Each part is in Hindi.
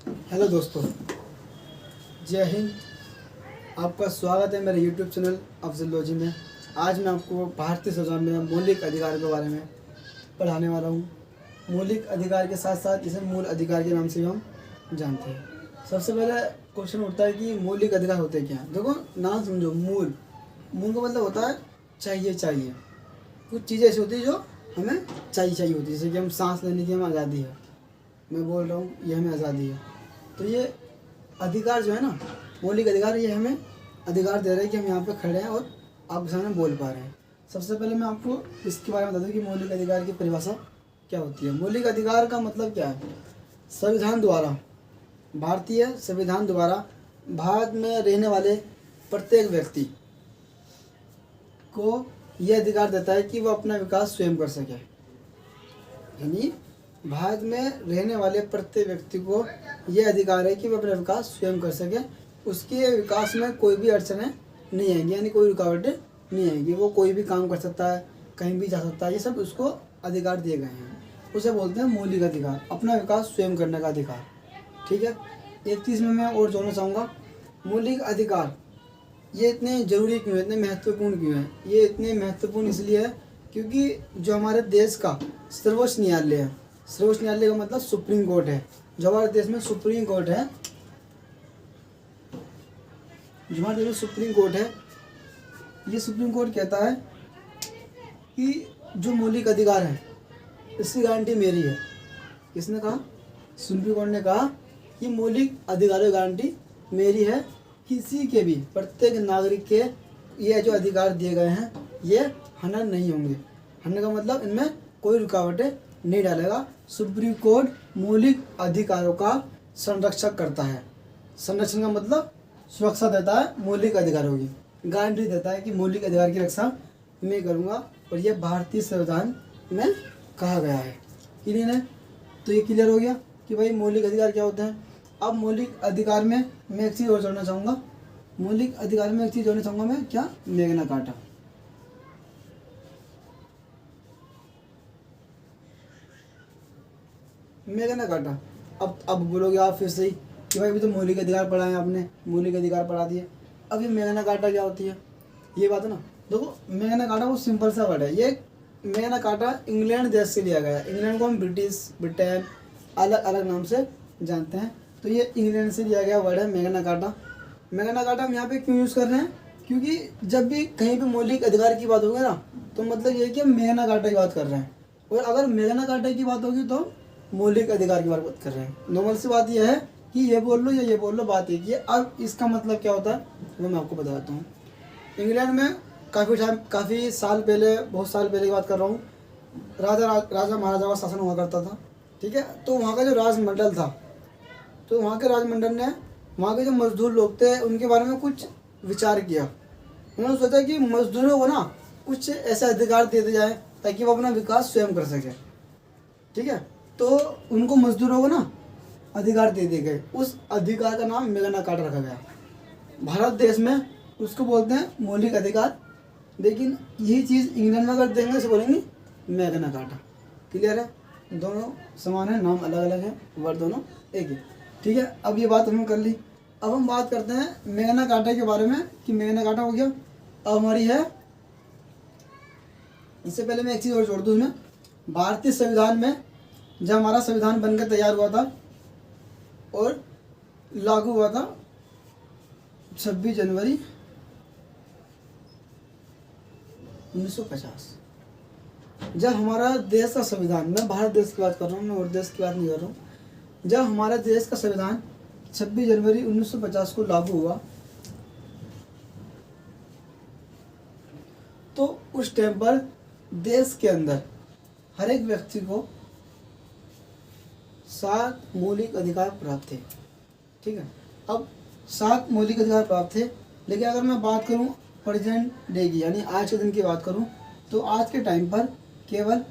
हेलो दोस्तों, जय हिंद। आपका स्वागत है मेरे यूट्यूब चैनल अफजलॉजी में। आज मैं आपको भारतीय संविधान में मौलिक अधिकार के बारे में पढ़ाने वाला हूँ। मौलिक अधिकार के साथ साथ इसे मूल अधिकार के नाम से भी हम जानते हैं। सबसे पहले क्वेश्चन उठता है कि मौलिक अधिकार होते क्या हैं। देखो, नाम समझो। मूल का मतलब होता है चाहिए। कुछ चीज़ें ऐसी होती है जो हमें चाहिए होती है, जैसे कि हम सांस लेने की हमें आज़ादी है। मैं बोल रहा हूँ, ये हमें आज़ादी है। तो ये अधिकार जो है ना, मौलिक अधिकार, ये हमें अधिकार दे रहे हैं कि हम यहाँ पे खड़े हैं और आपके सामने बोल पा रहे हैं। सबसे पहले मैं आपको इसके बारे में बता दूँ कि मौलिक अधिकार की परिभाषा क्या होती है। मौलिक अधिकार का मतलब क्या है? संविधान द्वारा, भारतीय संविधान द्वारा भारत में रहने वाले प्रत्येक व्यक्ति को यह अधिकार देता है कि वह अपना विकास स्वयं कर सके। यानी भारत में रहने वाले प्रत्येक व्यक्ति को यह अधिकार है कि वह अपना विकास स्वयं कर सके। उसके विकास में कोई भी अड़चनें नहीं आएंगी, यानी कोई रुकावटें नहीं आएंगी। वो कोई भी काम कर सकता है, कहीं भी जा सकता है। ये सब उसको अधिकार दिए गए हैं। उसे बोलते हैं मौलिक अधिकार, अपना विकास स्वयं करने का अधिकार। ठीक है। एक चीज़ में मैं और जोड़ना चाहूँगा, मौलिक अधिकार ये इतने ज़रूरी क्यों है, इतने महत्वपूर्ण क्यों है? ये इतने महत्वपूर्ण इसलिए है क्योंकि जो हमारे देश का सर्वोच्च न्यायालय है, सर्वोच्च न्यायालय का मतलब सुप्रीम कोर्ट है। जो हमारे देश में सुप्रीम कोर्ट है, जो हमारे देश में सुप्रीम कोर्ट है, ये सुप्रीम कोर्ट कहता है कि जो मौलिक अधिकार है इसकी गारंटी मेरी है। किसने कहा? सुप्रीम कोर्ट ने कहा कि मौलिक अधिकारों की गारंटी मेरी है। किसी के भी, प्रत्येक नागरिक के ये जो अधिकार दिए गए हैं ये हनन नहीं होंगे। हनन का मतलब इनमें कोई रुकावटें नहीं डालेगा। सुप्रीम कोर्ट मौलिक अधिकारों का संरक्षक करता है। संरक्षण का मतलब सुरक्षा देता है मौलिक अधिकारों की, गारंटी देता है कि मौलिक अधिकार की रक्षा मैं करूँगा। और यह भारतीय संविधान में कहा गया है। क्लियर है? तो ये क्लियर हो गया कि भाई मौलिक अधिकार क्या होते हैं। अब मौलिक अधिकार में मैं एक चीज़ और जोड़ना चाहूँगा। मौलिक अधिकार में एक चीज़ जोड़ना चाहूँगा मैं, क्या? Magna carta. Magna carta. अब बोलोगे आप फिर से ही कि भाई अभी तो मौलिक अधिकार पढ़ा है आपने, मौलिक अधिकार पढ़ा दिए, अब ये मैग्ना कार्टा क्या होती है? ये बात है ना। देखो, मैग्ना कार्टा वो सिंपल सा वर्ड है। ये मैग्ना कार्टा इंग्लैंड देश से लिया गया है। इंग्लैंड को हम ब्रिटेन अलग अलग नाम से जानते हैं। तो ये इंग्लैंड से लिया गया वर्ड है मैग्ना कार्टा। मैग्ना कार्टा हम यहाँ पे क्यों यूज़ कर रहे हैं? क्योंकि जब भी कहीं पे मौलिक अधिकार की बात होगी ना, तो मतलब ये है कि हम मैग्ना कार्टा की बात कर रहे हैं। और अगर मैग्ना कार्टा की बात होगी तो मौलिक अधिकार की बात कर रहे हैं। नॉर्मल सी बात यह है कि ये बोल लो या ये बोल लो, बात एक ही है। अब इसका मतलब क्या होता है वो मैं आपको बताता हूँ। इंग्लैंड में काफ़ी साल पहले, बहुत साल पहले की बात कर रहा हूँ, राजा महाराजा का शासन हुआ करता था। ठीक है। तो वहाँ का जो राजमंडल था, तो वहाँ के राजमंडल ने वहाँ के जो मजदूर लोग थे उनके बारे में कुछ विचार किया। उन्होंने सोचा कि मजदूरों को ना कुछ ऐसा अधिकार दे दिया जाए ताकि वो अपना विकास स्वयं कर सके। ठीक है। तो उनको मजदूरों को ना अधिकार दे दिए गए। उस अधिकार का नाम मैग्ना कार्टा रखा गया। भारत देश में उसको बोलते हैं मौलिक अधिकार, लेकिन यही चीज़ इंग्लैंड में अगर देंगे तो बोलेंगे मैग्ना कार्टा। क्लियर है? दोनों समान है, नाम अलग अलग है, वर्ड दोनों एक ही। ठीक है। अब ये बात हमने कर ली। अब हम बात करते हैं मैग्ना कार्टा के बारे में कि मैग्ना कार्टा हो गया, अब हमारी है। इससे पहले मैं एक चीज़ और जोड़ दूँ इसमें। भारतीय संविधान में जब हमारा संविधान बनकर तैयार हुआ था और लागू हुआ था 26 जनवरी 1950। जब हमारा देश का संविधान, मैं भारत देश की बात कर रहा हूँ, मैं और देश की बात नहीं कर रहा हूँ। जब हमारे देश का संविधान 26 जनवरी 1950 को लागू हुआ, तो उस टाइम पर देश के अंदर हर एक व्यक्ति को 7 मौलिक अधिकार प्राप्त थे। ठीक है। अब 7 मौलिक अधिकार प्राप्त थे, लेकिन अगर मैं बात करूं प्रेजेंट डे की, यानी आज के दिन की बात करूं, तो आज के टाइम पर केवल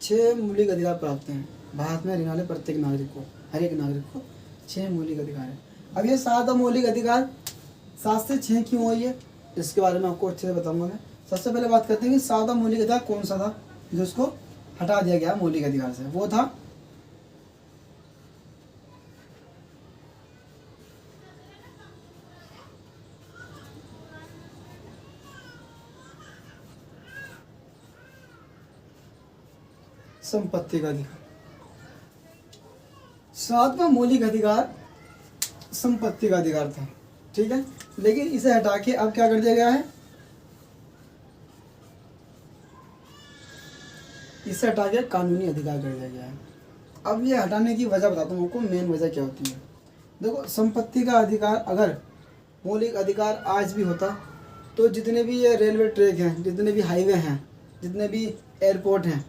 6 मौलिक अधिकार प्राप्त हैं। भारत में रहने वाले प्रत्येक नागरिक को, हर एक नागरिक को 6 मौलिक अधिकार है। अब ये 7 मौलिक अधिकार 7 से 6 क्यों हुई है, इसके बारे में आपको अच्छे से बताऊंगा मैं। सबसे पहले बात करते हैं कि 7 मौलिक अधिकार कौन सा था जो उसको हटा दिया गया मौलिक अधिकार से, वो था संपत्ति का अधिकार। सातवां मौलिक अधिकार संपत्ति का अधिकार था, ठीक है। लेकिन इसे हटा के अब क्या कर दिया गया है, इसे हटा के कानूनी अधिकार कर दिया गया है। अब ये हटाने की वजह बताता हूँ आपको, मेन वजह क्या होती है। देखो, संपत्ति का अधिकार अगर मौलिक अधिकार आज भी होता तो जितने भी ये रेलवे ट्रैक हैं, जितने भी हाईवे हैं, जितने भी एयरपोर्ट हैं,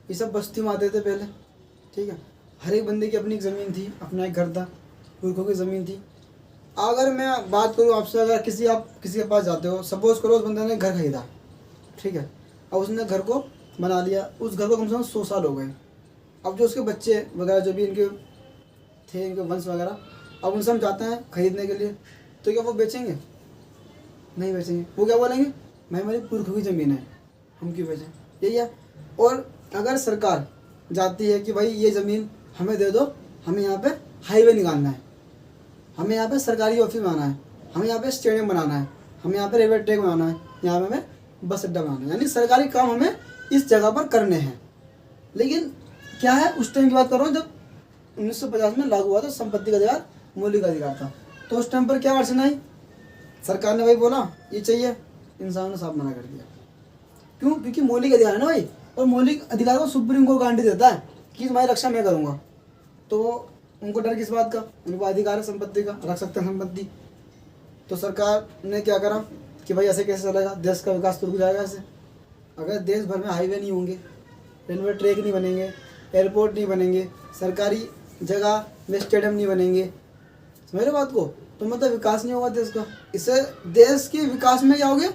ये सब बस्ती में आते थे पहले, ठीक है। हर एक बंदे की अपनी एक ज़मीन थी, अपना एक घर था, पुरखों की ज़मीन थी। अगर मैं बात करूँ आपसे, अगर आप किसी के पास जाते हो, सपोज करो उस बंदे ने घर खरीदा, ठीक है। अब उसने घर को बना लिया, उस घर को कम से कम 100 साल हो गए। अब जो उसके बच्चे वगैरह जो भी इनके थे, इनके वंश वगैरह, अब उनसे हम जाते हैं खरीदने के लिए, तो क्या वो बेचेंगे? नहीं बेचेंगे। वो क्या बोलेंगे, भाई हमारी पुरखों की ज़मीन है, हम क्यों बेचें, यही है। और अगर सरकार जाती है कि भाई ये ज़मीन हमें दे दो, हमें यहाँ पे हाईवे निकालना है, हमें यहाँ पे सरकारी ऑफिस बनाना है, हमें यहाँ पे स्टेडियम बनाना है, हमें यहाँ पे रेलवे ट्रैक बनाना है, यहाँ पे हमें बस अड्डा बनाना है, यानी सरकारी काम हमें इस जगह पर करने हैं। लेकिन क्या है, उस टाइम की बात कर रहा हूँ जब 1950 में लागू हुआ था संपत्ति का अधिकार मौलिक अधिकार था, तो उस टाइम पर क्या अड़चन आई, सरकार ने भाई बोला ये चाहिए, इंसान ने साफ मना कर दिया। क्यों? क्योंकि मौलिक अधिकार है ना भाई, और मौलिक अधिकार को सुप्रीम कोर्ट गारंटी देता है कि तुम्हारी रक्षा मैं करूँगा। तो उनको डर किस बात का, उनको अधिकार है संपत्ति का, रख सकते हैं संपत्ति। तो सरकार ने क्या करा कि भाई ऐसे कैसे चलेगा, देश का विकास तो रुक जाएगा ऐसे। अगर देश भर में हाईवे नहीं होंगे, रेलवे ट्रैक नहीं बनेंगे, एयरपोर्ट नहीं बनेंगे, सरकारी जगह में स्टेडियम नहीं बनेंगे, समझ रहे बात को, तो मतलब विकास नहीं होगा देश का। इससे देश के विकास में क्या होगी,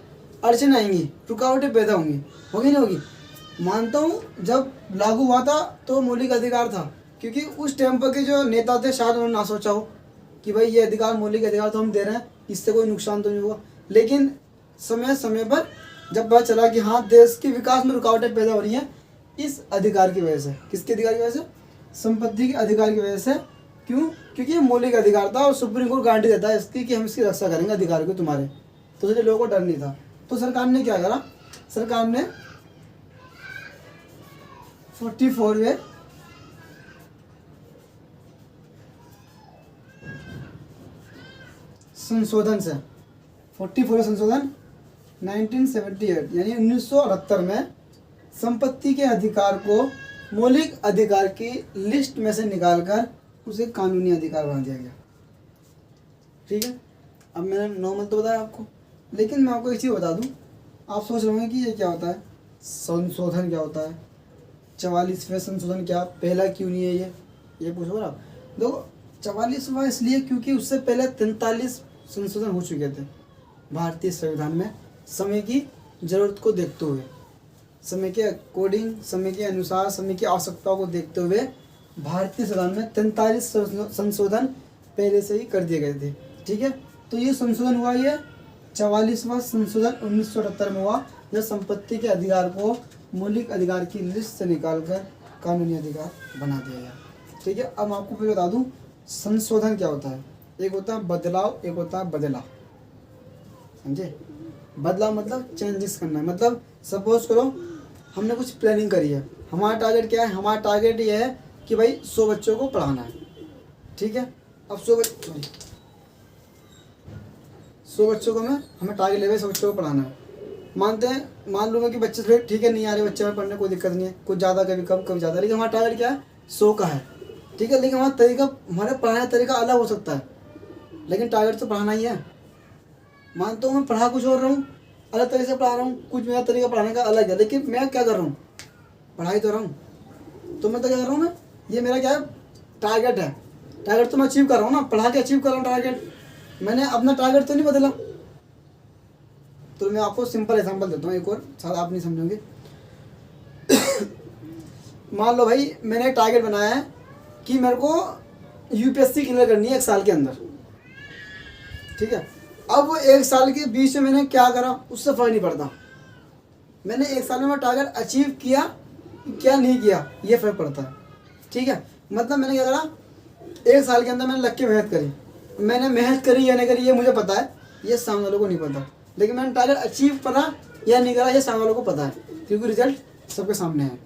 अड़चन आएंगी, रुकावटें पैदा होंगी, होगी नहीं होगी। मानता हूँ जब लागू हुआ था तो मौलिक अधिकार था, क्योंकि उस टाइम पर के जो नेता थे शायद उन्होंने ना सोचा हो कि भाई ये अधिकार मौलिक अधिकार तो हम दे रहे हैं, इससे कोई नुकसान तो नहीं होगा। लेकिन समय समय पर जब पता चला कि हाँ देश के विकास में रुकावटें पैदा हो रही हैं इस अधिकार की वजह से, किसके अधिकार की वजह से, संपत्ति के अधिकार की वजह से। क्यों? क्योंकि ये मौलिक अधिकार था और सुप्रीम कोर्ट गारंटी देता है इसकी कि हम इसकी रक्षा करेंगे अधिकार को तुम्हारे, तो इसलिए लोगों को डर नहीं था। तो सरकार ने क्या करा, सरकार ने 44वें संशोधन से, 44वें संशोधन 1978 यानी 1978 में संपत्ति के अधिकार को मौलिक अधिकार की लिस्ट में से निकालकर उसे कानूनी अधिकार बना दिया गया, ठीक है। अब मैंने नॉर्मल तो बताया आपको, लेकिन मैं आपको एक चीज़ बता दूं, आप सोच रहे होंगे कि ये क्या होता है, संशोधन क्या होता है, 44वें संशोधन क्या, पहला क्यों नहीं है ये पूछोगे आप। देखो 44वां इसलिए क्योंकि उससे पहले 43 संशोधन हो चुके थे भारतीय संविधान में, समय की ज़रूरत को देखते हुए, समय के अकॉर्डिंग, समय के अनुसार, समय की आवश्यकताओं को देखते हुए भारतीय संविधान में 43 संशोधन पहले से ही कर दिए गए थे, ठीक है। तो ये संशोधन हुआ, ये 44वां संशोधन 1978 में हुआ, जब संपत्ति के अधिकार को मौलिक अधिकार की लिस्ट से निकालकर कानूनी अधिकार बना दिया गया, ठीक है। अब आपको फिर बता दूं संशोधन क्या होता है। एक होता है बदलाव, एक होता है बदला, समझे। बदलाव मतलब चेंजेस करना है, मतलब सपोज करो हमने कुछ प्लानिंग करी है, हमारा टारगेट क्या है, हमारा टारगेट ये है कि भाई 100 बच्चों को पढ़ाना है, ठीक है। अब 100 बच्चों को हमें टारगेट लेवल 100 बच्चों को पढ़ाना है। मानते हैं, मान लो कि बच्चे थोड़े ठीक है, नहीं आ रहे बच्चे में पढ़ने, कोई दिक्कत नहीं है, कुछ ज़्यादा कभी कम कभी ज़्यादा, लेकिन हमारा टारगेट क्या है, 100 का है, ठीक है। लेकिन हमारा तरीका, हमारे पढ़ाने का तरीका अलग हो सकता है, लेकिन टारगेट तो पढ़ाना ही है। मानता हूँ मैं पढ़ा कुछ और रहा हूँ, अलग तरीके से पढ़ा रहा हूँ, कुछ मेरा तरीका पढ़ाने का अलग है, लेकिन मैं क्या कर रहा हूँ, पढ़ाई तो रहा हूँ। तो मैं तो क्या कर रहा हूँ, मैं ये मेरा क्या है, टारगेट है, टारगेट तो मैं अचीव कर रहा हूँ ना, पढ़ा के अचीव कर रहा हूँ टारगेट, मैंने अपना टारगेट तो नहीं बदला। तो मैं आपको सिंपल एग्जांपल देता हूँ एक और, शायद आप नहीं समझोगे। मान लो भाई मैंने एक टारगेट बनाया है कि मेरे को यूपीएससी क्लियर करनी है 1 साल के अंदर, ठीक है। अब वो 1 साल के बीच में मैंने क्या करा उससे फर्क नहीं पड़ता, मैंने 1 साल में टारगेट अचीव किया क्या नहीं किया, ये फर्क पड़ता है। ठीक है, मतलब मैंने क्या करा, 1 साल के अंदर मैंने लग के मेहनत करी, मैंने मेहनत करी या नहीं करी ये मुझे पता है, ये सामने वालों को नहीं पता। लेकिन मैंने टारगेट अचीव करा या नहीं करा ये सामने वालों को पता है, क्योंकि रिजल्ट सबके सामने है।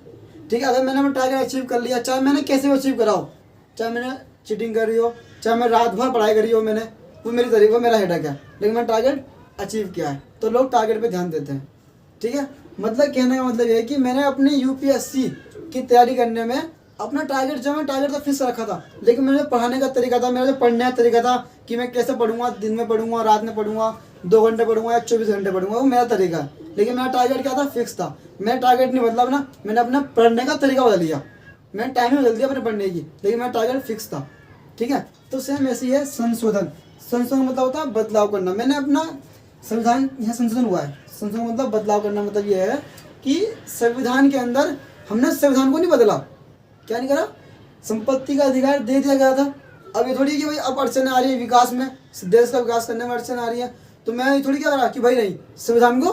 ठीक है, अगर मैंने अपना टारगेट अचीव कर लिया, चाहे मैंने कैसे भी अचीव करा हो, चाहे मैंने चीटिंग करी हो, चाहे मैं रात भर पढ़ाई करी हो, मैंने वो मेरी तरीका, वो मेरा हेडक है, लेकिन मैंने टारगेट अचीव किया है, तो लोग टारगेट पे ध्यान देते हैं। ठीक है, मतलब कहने का मतलब ये है कि मैंने अपनी यूपीएससी की तैयारी करने में अपना टारगेट, जो मैं टारगेट तो फिक्स रखा था, लेकिन मेरे पढ़ाने का तरीका था, मेरा जो पढ़ने का तरीका था कि मैं कैसे पढ़ूंगा, दिन में पढ़ूंगा, रात में पढ़ूंगा, 2 घंटे पढ़ूंगा या 24 घंटे पढ़ूंगा, वो मेरा तरीका है। लेकिन मेरा टारगेट क्या था, फिक्स था। मैंने टारगेट नहीं बदला अपना, मैंने अपना पढ़ने का तरीका बदल लिया, मैंने टाइमिंग बदल दिया अपने पढ़ने की, लेकिन मेरा टारगेट फिक्स था। ठीक है, तो सेम ऐसी है संशोधन। संशोधन मतलब होता है बदलाव करना। मैंने अपना संविधान, यहाँ संशोधन हुआ है, संशोधन मतलब बदलाव करना, मतलब ये है कि संविधान के अंदर हमने संविधान को नहीं बदला, क्या नहीं करा, संपत्ति का अधिकार दे दिया गया था। अब ये थोड़ी कि भाई अब अड़चन आ रही है विकास में, देश का विकास करने में अड़चन आ रही है, तो मैं ये थोड़ी क्या करा कि भाई नहीं, संविधान को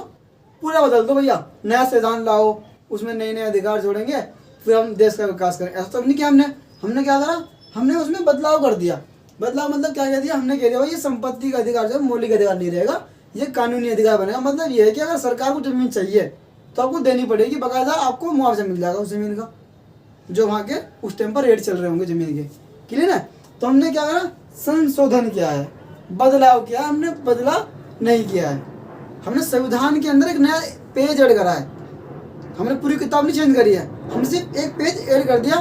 पूरा बदल दो भैया, नया संविधान लाओ, उसमें नए नए अधिकार जोड़ेंगे, फिर हम देश का विकास करें, ऐसा तो नहीं किया हमने क्या करा, हमने उसमें बदलाव कर दिया। बदलाव मतलब क्या कह दिया, हमने कह दिया भाई ये संपत्ति का अधिकार जो मौलिक अधिकार नहीं रहेगा, ये कानूनी अधिकार बनेगा। मतलब ये है कि अगर सरकार को जमीन चाहिए तो आपको देनी पड़ेगी, बाकायदा आपको मुआवजा मिल जाएगा उस जमीन का, जो वहाँ के उस टाइम पर रेट चल रहे होंगे जमीन के। क्लियर है, तो हमने क्या करा, संशोधन किया है, बदलाव किया, हमने बदला नहीं किया है, हमने संविधान के अंदर एक नया पेज ऐड करा है, हमने पूरी किताब नहीं चेंज करी है, हमने सिर्फ एक पेज ऐड कर दिया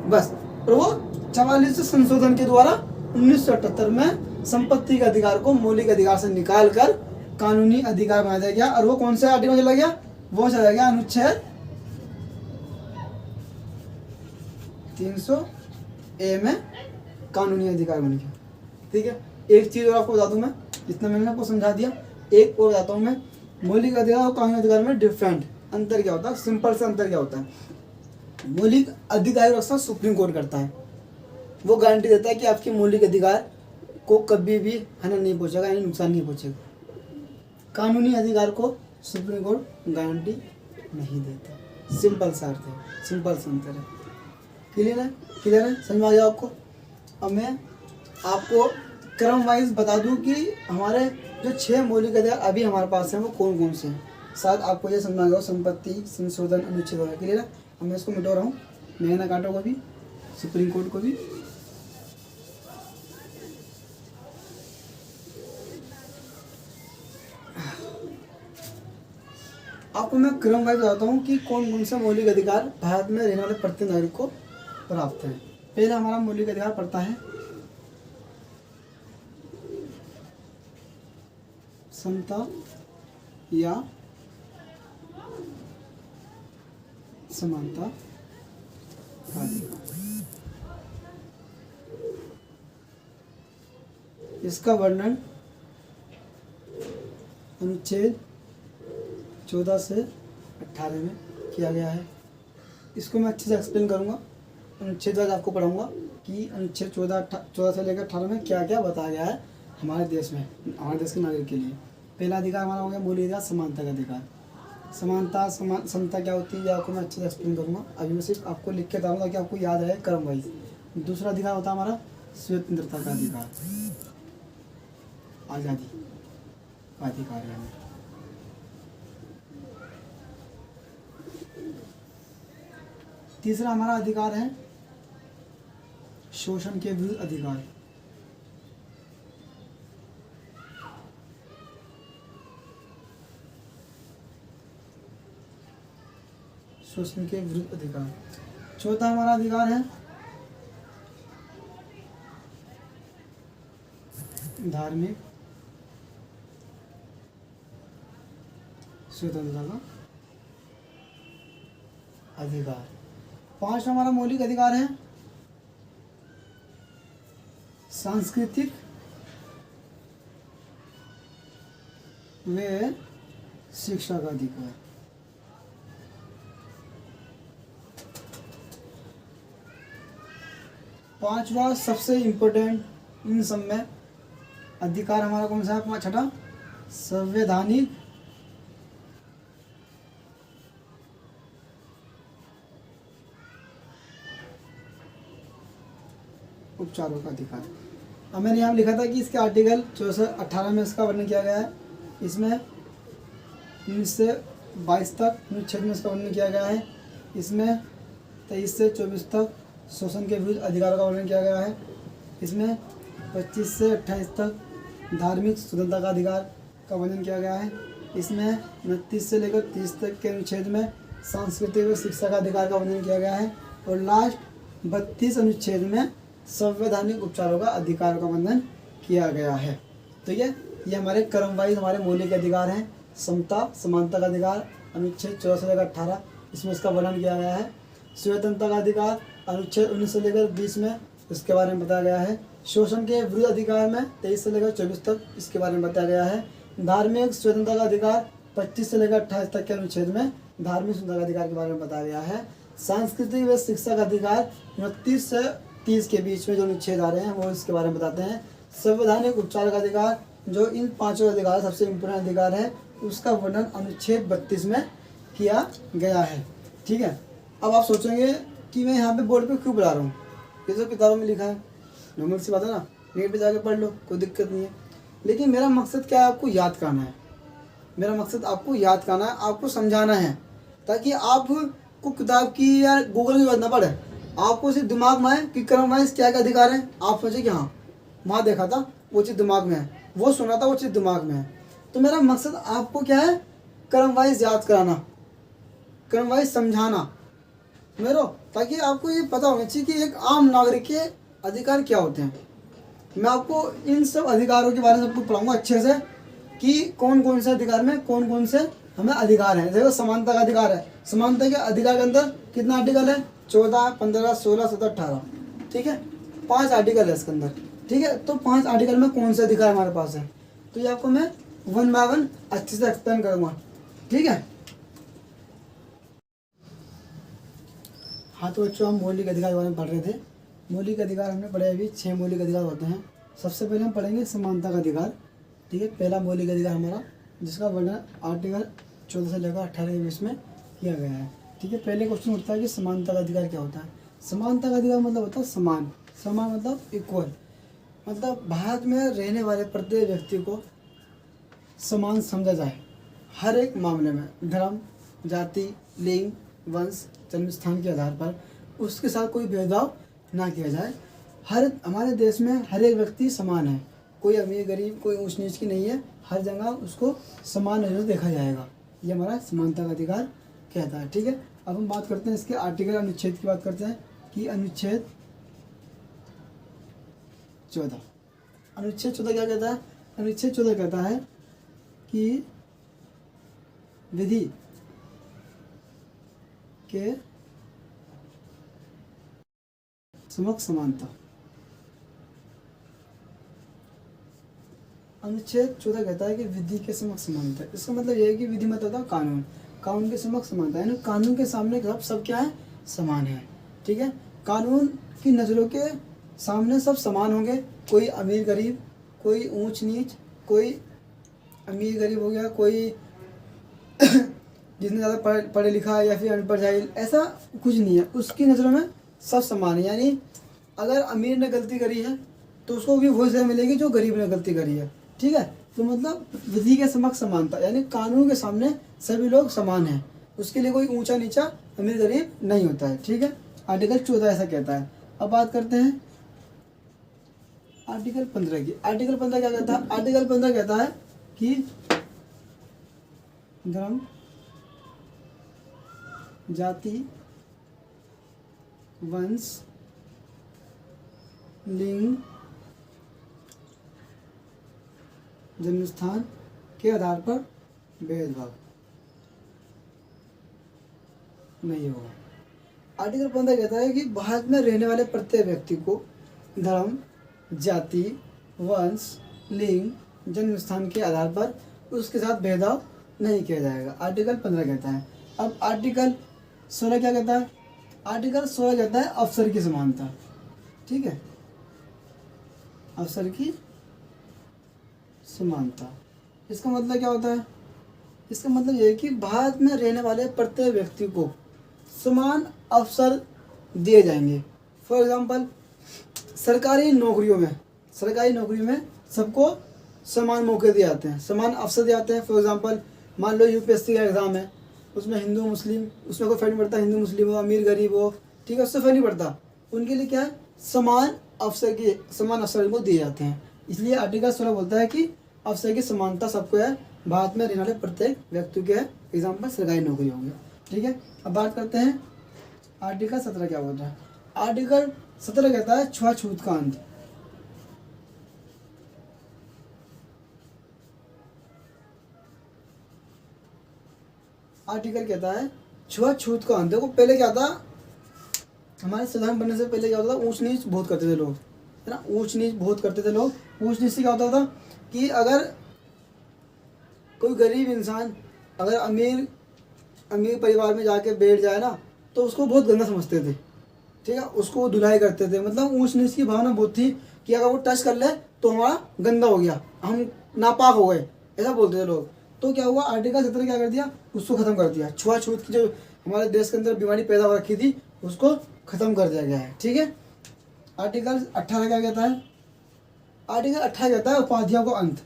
बस। और वो 44 संशोधन के द्वारा 1978 में संपत्ति के अधिकार को मौलिक अधिकार से निकाल कर कानूनी अधिकार बना दिया गया। और वो कौन से आर्टिकल में चला गया, वो चला गया अनुच्छेद 300A में कानूनी अधिकार बन गया। ठीक है, एक चीज़ और आपको बता दूं मैं, जितना मैंने आपको समझा दिया, एक और बताता हूँ मैं, मौलिक अधिकार और कानूनी अधिकार में डिफरेंट अंतर क्या होता है, सिंपल सा अंतर क्या होता है। मौलिक अधिकार रक्षा सुप्रीम कोर्ट करता है, वो गारंटी देता है कि आपके मौलिक अधिकार को कभी भी हानि नहीं पहुंचेगा, यानी नुकसान नहीं पहुंचेगा। कानूनी अधिकार को सुप्रीम कोर्ट गारंटी नहीं देता। सिंपल सा अर्थ है, सिंपल सा अंतर है। क्लियर है, क्लियर है, समझ में आ गया आपको। अब मैं आपको क्रम वाइज बता दूं कि हमारे जो 6 मौलिक अधिकार अभी हमारे पास हैं वो कौन कौन से हैं। शायद आपको ये समझ में आ गया, संपत्ति, संशोधन, अनुच्छेद वगैरह। क्लियर है, अब मैं इसको मिटा रहा हूँ, मैग्ना कार्टा को भी, सुप्रीम कोर्ट को भी। आपको मैं क्रम वाइज बताता हूँ कि कौन कौन से मौलिक अधिकार भारत में रहने वाले प्रत्येक नागरिक को प्राप्त है। पहला हमारा मौलिक अधिकार पड़ता है समता या समानता का अधिकार। इसका वर्णन अनुच्छेद 14 से 18 में किया गया है। इसको मैं अच्छे से एक्सप्लेन करूँगा, अनुच्छेद वाइज आपको पढ़ाऊँगा कि अनुच्छेद 14 से लेकर 18 में क्या क्या बताया गया है हमारे देश में, हमारे देश के नागरिक के लिए। पहला अधिकार हमारा हो गया मौलिक अधिकार समानता का अधिकार। समानता समता क्या होती है ये आपको मैं अच्छे से एक्सप्लेन करूँगा, अभी मैं सिर्फ आपको लिख के बताऊँगा कि आपको याद है क्रम वाइज। दूसरा अधिकार होता है हमारा स्वतंत्रता का अधिकार, आज़ादी का अधिकार है। तीसरा हमारा अधिकार है शोषण के विरुद्ध अधिकार। शोषण के विरुद्ध अधिकार। चौथा हमारा अधिकार है धार्मिक स्वतंत्रता का अधिकार। पांचवा हमारा मौलिक अधिकार है सांस्कृतिक व शिक्षा का अधिकार। पांचवा सबसे इम्पोर्टेंट इन सब में अधिकार हमारा कौन सा है, छठा संवैधानिक उपचारों का अधिकार। अब मैंने यहाँ लिखा था कि इसके आर्टिकल 18 में इसका वर्णन किया गया है, इसमें 19 से 22 तक अनुच्छेद में इसका वर्णन किया गया है, इसमें 23 से 24 तक शोषण के विरुद्ध अधिकारों का वर्णन किया गया है, इसमें 25 से 28 तक धार्मिक स्वतंत्रता का अधिकार का वर्णन किया गया है, इसमें 29 से लेकर 30 तक के अनुच्छेद में सांस्कृतिक व शिक्षा का अधिकार का वर्णन किया गया है, और लास्ट 32 अनुच्छेद में संवैधानिक उपचारों का अधिकार का वर्णन किया गया है। तो ये हमारे क्रम वाइज हमारे मौलिक अधिकार हैं। समता समानता का अधिकार अनुच्छेद 14 से लेकर 18 इसमें इसका वर्णन किया गया है। स्वतंत्रता का अधिकार अनुच्छेद 19 से लेकर 20 में इसके बारे में बताया गया है। शोषण के विरुद्ध अधिकार में 23 से लेकर 24 तक इसके बारे में बताया गया है। धार्मिक स्वतंत्रता का अधिकार 25 से लेकर 28 तक के अनुच्छेद में धार्मिक स्वतंत्रता का अधिकार के बारे में बताया गया है। सांस्कृतिक व शिक्षा का अधिकार 29 से 30 के बीच में जो अनुच्छेद आ रहे हैं वो इसके बारे में बताते हैं। संवैधानिक उपचार का अधिकार जो इन पांचों अधिकार सबसे इम्पोर्टेंट अधिकार है उसका वर्णन अनुच्छेद 32 में किया गया है। ठीक है, अब आप सोचेंगे कि मैं यहाँ पे बोर्ड पे क्यों पढ़ा रहा हूँ, ये तो किताबों में लिखा है, नॉर्मल सी बात है ना, नेट पे जाके पढ़ लो, कोई दिक्कत नहीं है। लेकिन मेरा मकसद क्या है, आपको याद करना है। मेरा मकसद आपको याद करना है, आपको समझाना है, ताकि आपको किताब की या गूगल की जरूरत ना पड़े। आपको सिर्फ दिमाग में है कि क्रम वाइज क्या क्या अधिकार है, आप सोचे कि हाँ वहाँ देखा था वो चीज़ दिमाग में है, वो सुना था वो चीज़ दिमाग में है। तो मेरा मकसद आपको क्या है, क्रम वाइज याद कराना, क्रम वाइज समझाना मेरे, ताकि आपको ये पता होना चाहिए कि एक आम नागरिक के अधिकार क्या होते हैं। मैं आपको इन सब अधिकारों के बारे में सबको पढ़ाऊंगा अच्छे से कि कौन कौन से अधिकार में कौन कौन से हमें अधिकार हैं। देखो समानता का अधिकार है, समानता के अधिकार के अंदर कितना आर्टिकल है, 14, 15, 16, 17, 18। ठीक है, 5 आर्टिकल है इसके अंदर। ठीक है, तो 5 आर्टिकल में कौन से अधिकार हमारे पास है, तो ये आपको मैं 1 बाय 1 अच्छे से एक्सप्लेन करूँगा। ठीक है, हाँ तो बच्चों हम मौलिक अधिकार के बारे में पढ़ रहे थे। मौलिक अधिकार हमने पढ़े अभी 6 मौलिक अधिकार होते हैं। सबसे पहले हम पढ़ेंगे समानता का अधिकार। ठीक है, पहला मौलिक अधिकार हमारा जिसका वर्णन आर्टिकल 14 से लेकर 18 के बीच में किया गया है। ठीक है, पहले क्वेश्चन उठता है कि समानता का अधिकार क्या होता है। समानता का अधिकार मतलब होता है समान, समान मतलब इक्वल, मतलब भारत में रहने वाले प्रत्येक व्यक्ति को समान समझा जाए हर एक मामले में, धर्म, जाति, लिंग, वंश, जन्म स्थान के आधार पर उसके साथ कोई भेदभाव ना किया जाए। हर हमारे देश में हर एक व्यक्ति समान है, कोई अमीर गरीब कोई ऊंच नीच की नहीं है, हर जगह उसको समान नजर देखा जाएगा। ये हमारा समानता का अधिकार कहता है। ठीक है, अब हम बात करते हैं इसके आर्टिकल अनुच्छेद की बात करते हैं कि अनुच्छेद 14, अनुच्छेद 14 क्या कहता है। अनुच्छेद 14 कहता है कि विधि के समक्ष समानता। अनुच्छेद 14 कहता है कि विधि के समक्ष समानता। इसका मतलब यह है कि विधि मतलब होता है कानून, कानून के समक्ष समानता, यानी कानून के सामने सब क्या है, समान है। ठीक है, कानून की नज़रों के सामने सब समान होंगे, कोई अमीर गरीब, कोई ऊंच नीच, कोई अमीर गरीब हो गया, कोई जिसने ज़्यादा पढ़े लिखा है या फिर अनपढ़ जाहिल, ऐसा कुछ नहीं है। उसकी नज़रों में सब समान है, यानी अगर अमीर ने गलती करी है तो उसको भी वही सजा मिलेगी जो गरीब ने गलती करी है। ठीक है, तो मतलब विधि के समक्ष समानता, यानी कानून के सामने सभी लोग समान हैं, उसके लिए कोई ऊंचा नीचा अमीर गरीब नहीं होता है। ठीक है, आर्टिकल 14 ऐसा कहता है। अब बात करते हैं आर्टिकल 15 की। आर्टिकल 15 क्या कहता है। आर्टिकल 15 कहता है कि धर्म, जाति, वंश, लिंग, जन्म स्थान के आधार पर भेदभाव नहीं होगा। आर्टिकल 15 कहता है कि भारत में रहने वाले प्रत्येक व्यक्ति को धर्म, जाति, वंश, लिंग, जन्म स्थान के आधार पर उसके साथ भेदभाव नहीं किया जाएगा। आर्टिकल 15 कहता है। अब आर्टिकल 16 क्या कहता है। आर्टिकल 16 कहता है अवसर की समानता। ठीक है, अवसर की समानता, इसका मतलब क्या होता है। इसका मतलब यह है कि भारत में रहने वाले प्रत्येक व्यक्ति को समान अवसर दिए जाएंगे। फॉर एग्जांपल सरकारी नौकरियों में सबको समान मौके दिए जाते हैं, समान अवसर दिए जाते हैं। फॉर एग्जांपल मान लो यूपीएससी का एग्ज़ाम है, उसमें हिंदू मुस्लिम, उसमें कोई फर्क नहीं पड़ता, हिंदू मुस्लिम हो, अमीर गरीब हो, ठीक है, उससे फर्क नहीं पड़ता। उनके लिए क्या है, समान अवसर इनको दिए जाते हैं। इसलिए आर्टिकल 16 बोलता है कि अवसर की समानता सबको है, भारत में रहने वाले प्रत्येक व्यक्ति के एग्जाम्पल सरकारी नौकरी होगी। ठीक है, अब बात करते हैं आर्टिकल 17 क्या बोलता है। आर्टिकल 17 कहता है छुआछूत का अंत। आर्टिकल कहता है छुआछूत का अंत। देखो पहले क्या था, हमारे संविधान बनने से पहले क्या होता था, ऊंच नीच बहुत करते थे लोग, है ना, ऊंच नीच बहुत करते थे लोग। ऊंच नीच से क्या होता था कि अगर कोई गरीब इंसान अगर अमीर परिवार में जाके बैठ जाए ना, तो उसको बहुत गंदा समझते थे, ठीक है, उसको धुलाई करते थे। मतलब ऊंच नीच की भावना बहुत थी कि अगर वो टच कर ले तो हमारा गंदा हो गया, हम नापाक हो गए, ऐसा बोलते थे लोग। तो क्या हुआ, आर्टिकल 17 क्या कर दिया, उसको खत्म कर दिया। छुआछूत की जो हमारे देश के अंदर बीमारी पैदा हो रखी थी, उसको खत्म कर दिया गया है। ठीक है, आर्टिकल 18 क्या कहता है, आर्टिकल 18 कहता है उपाधियों का अंत।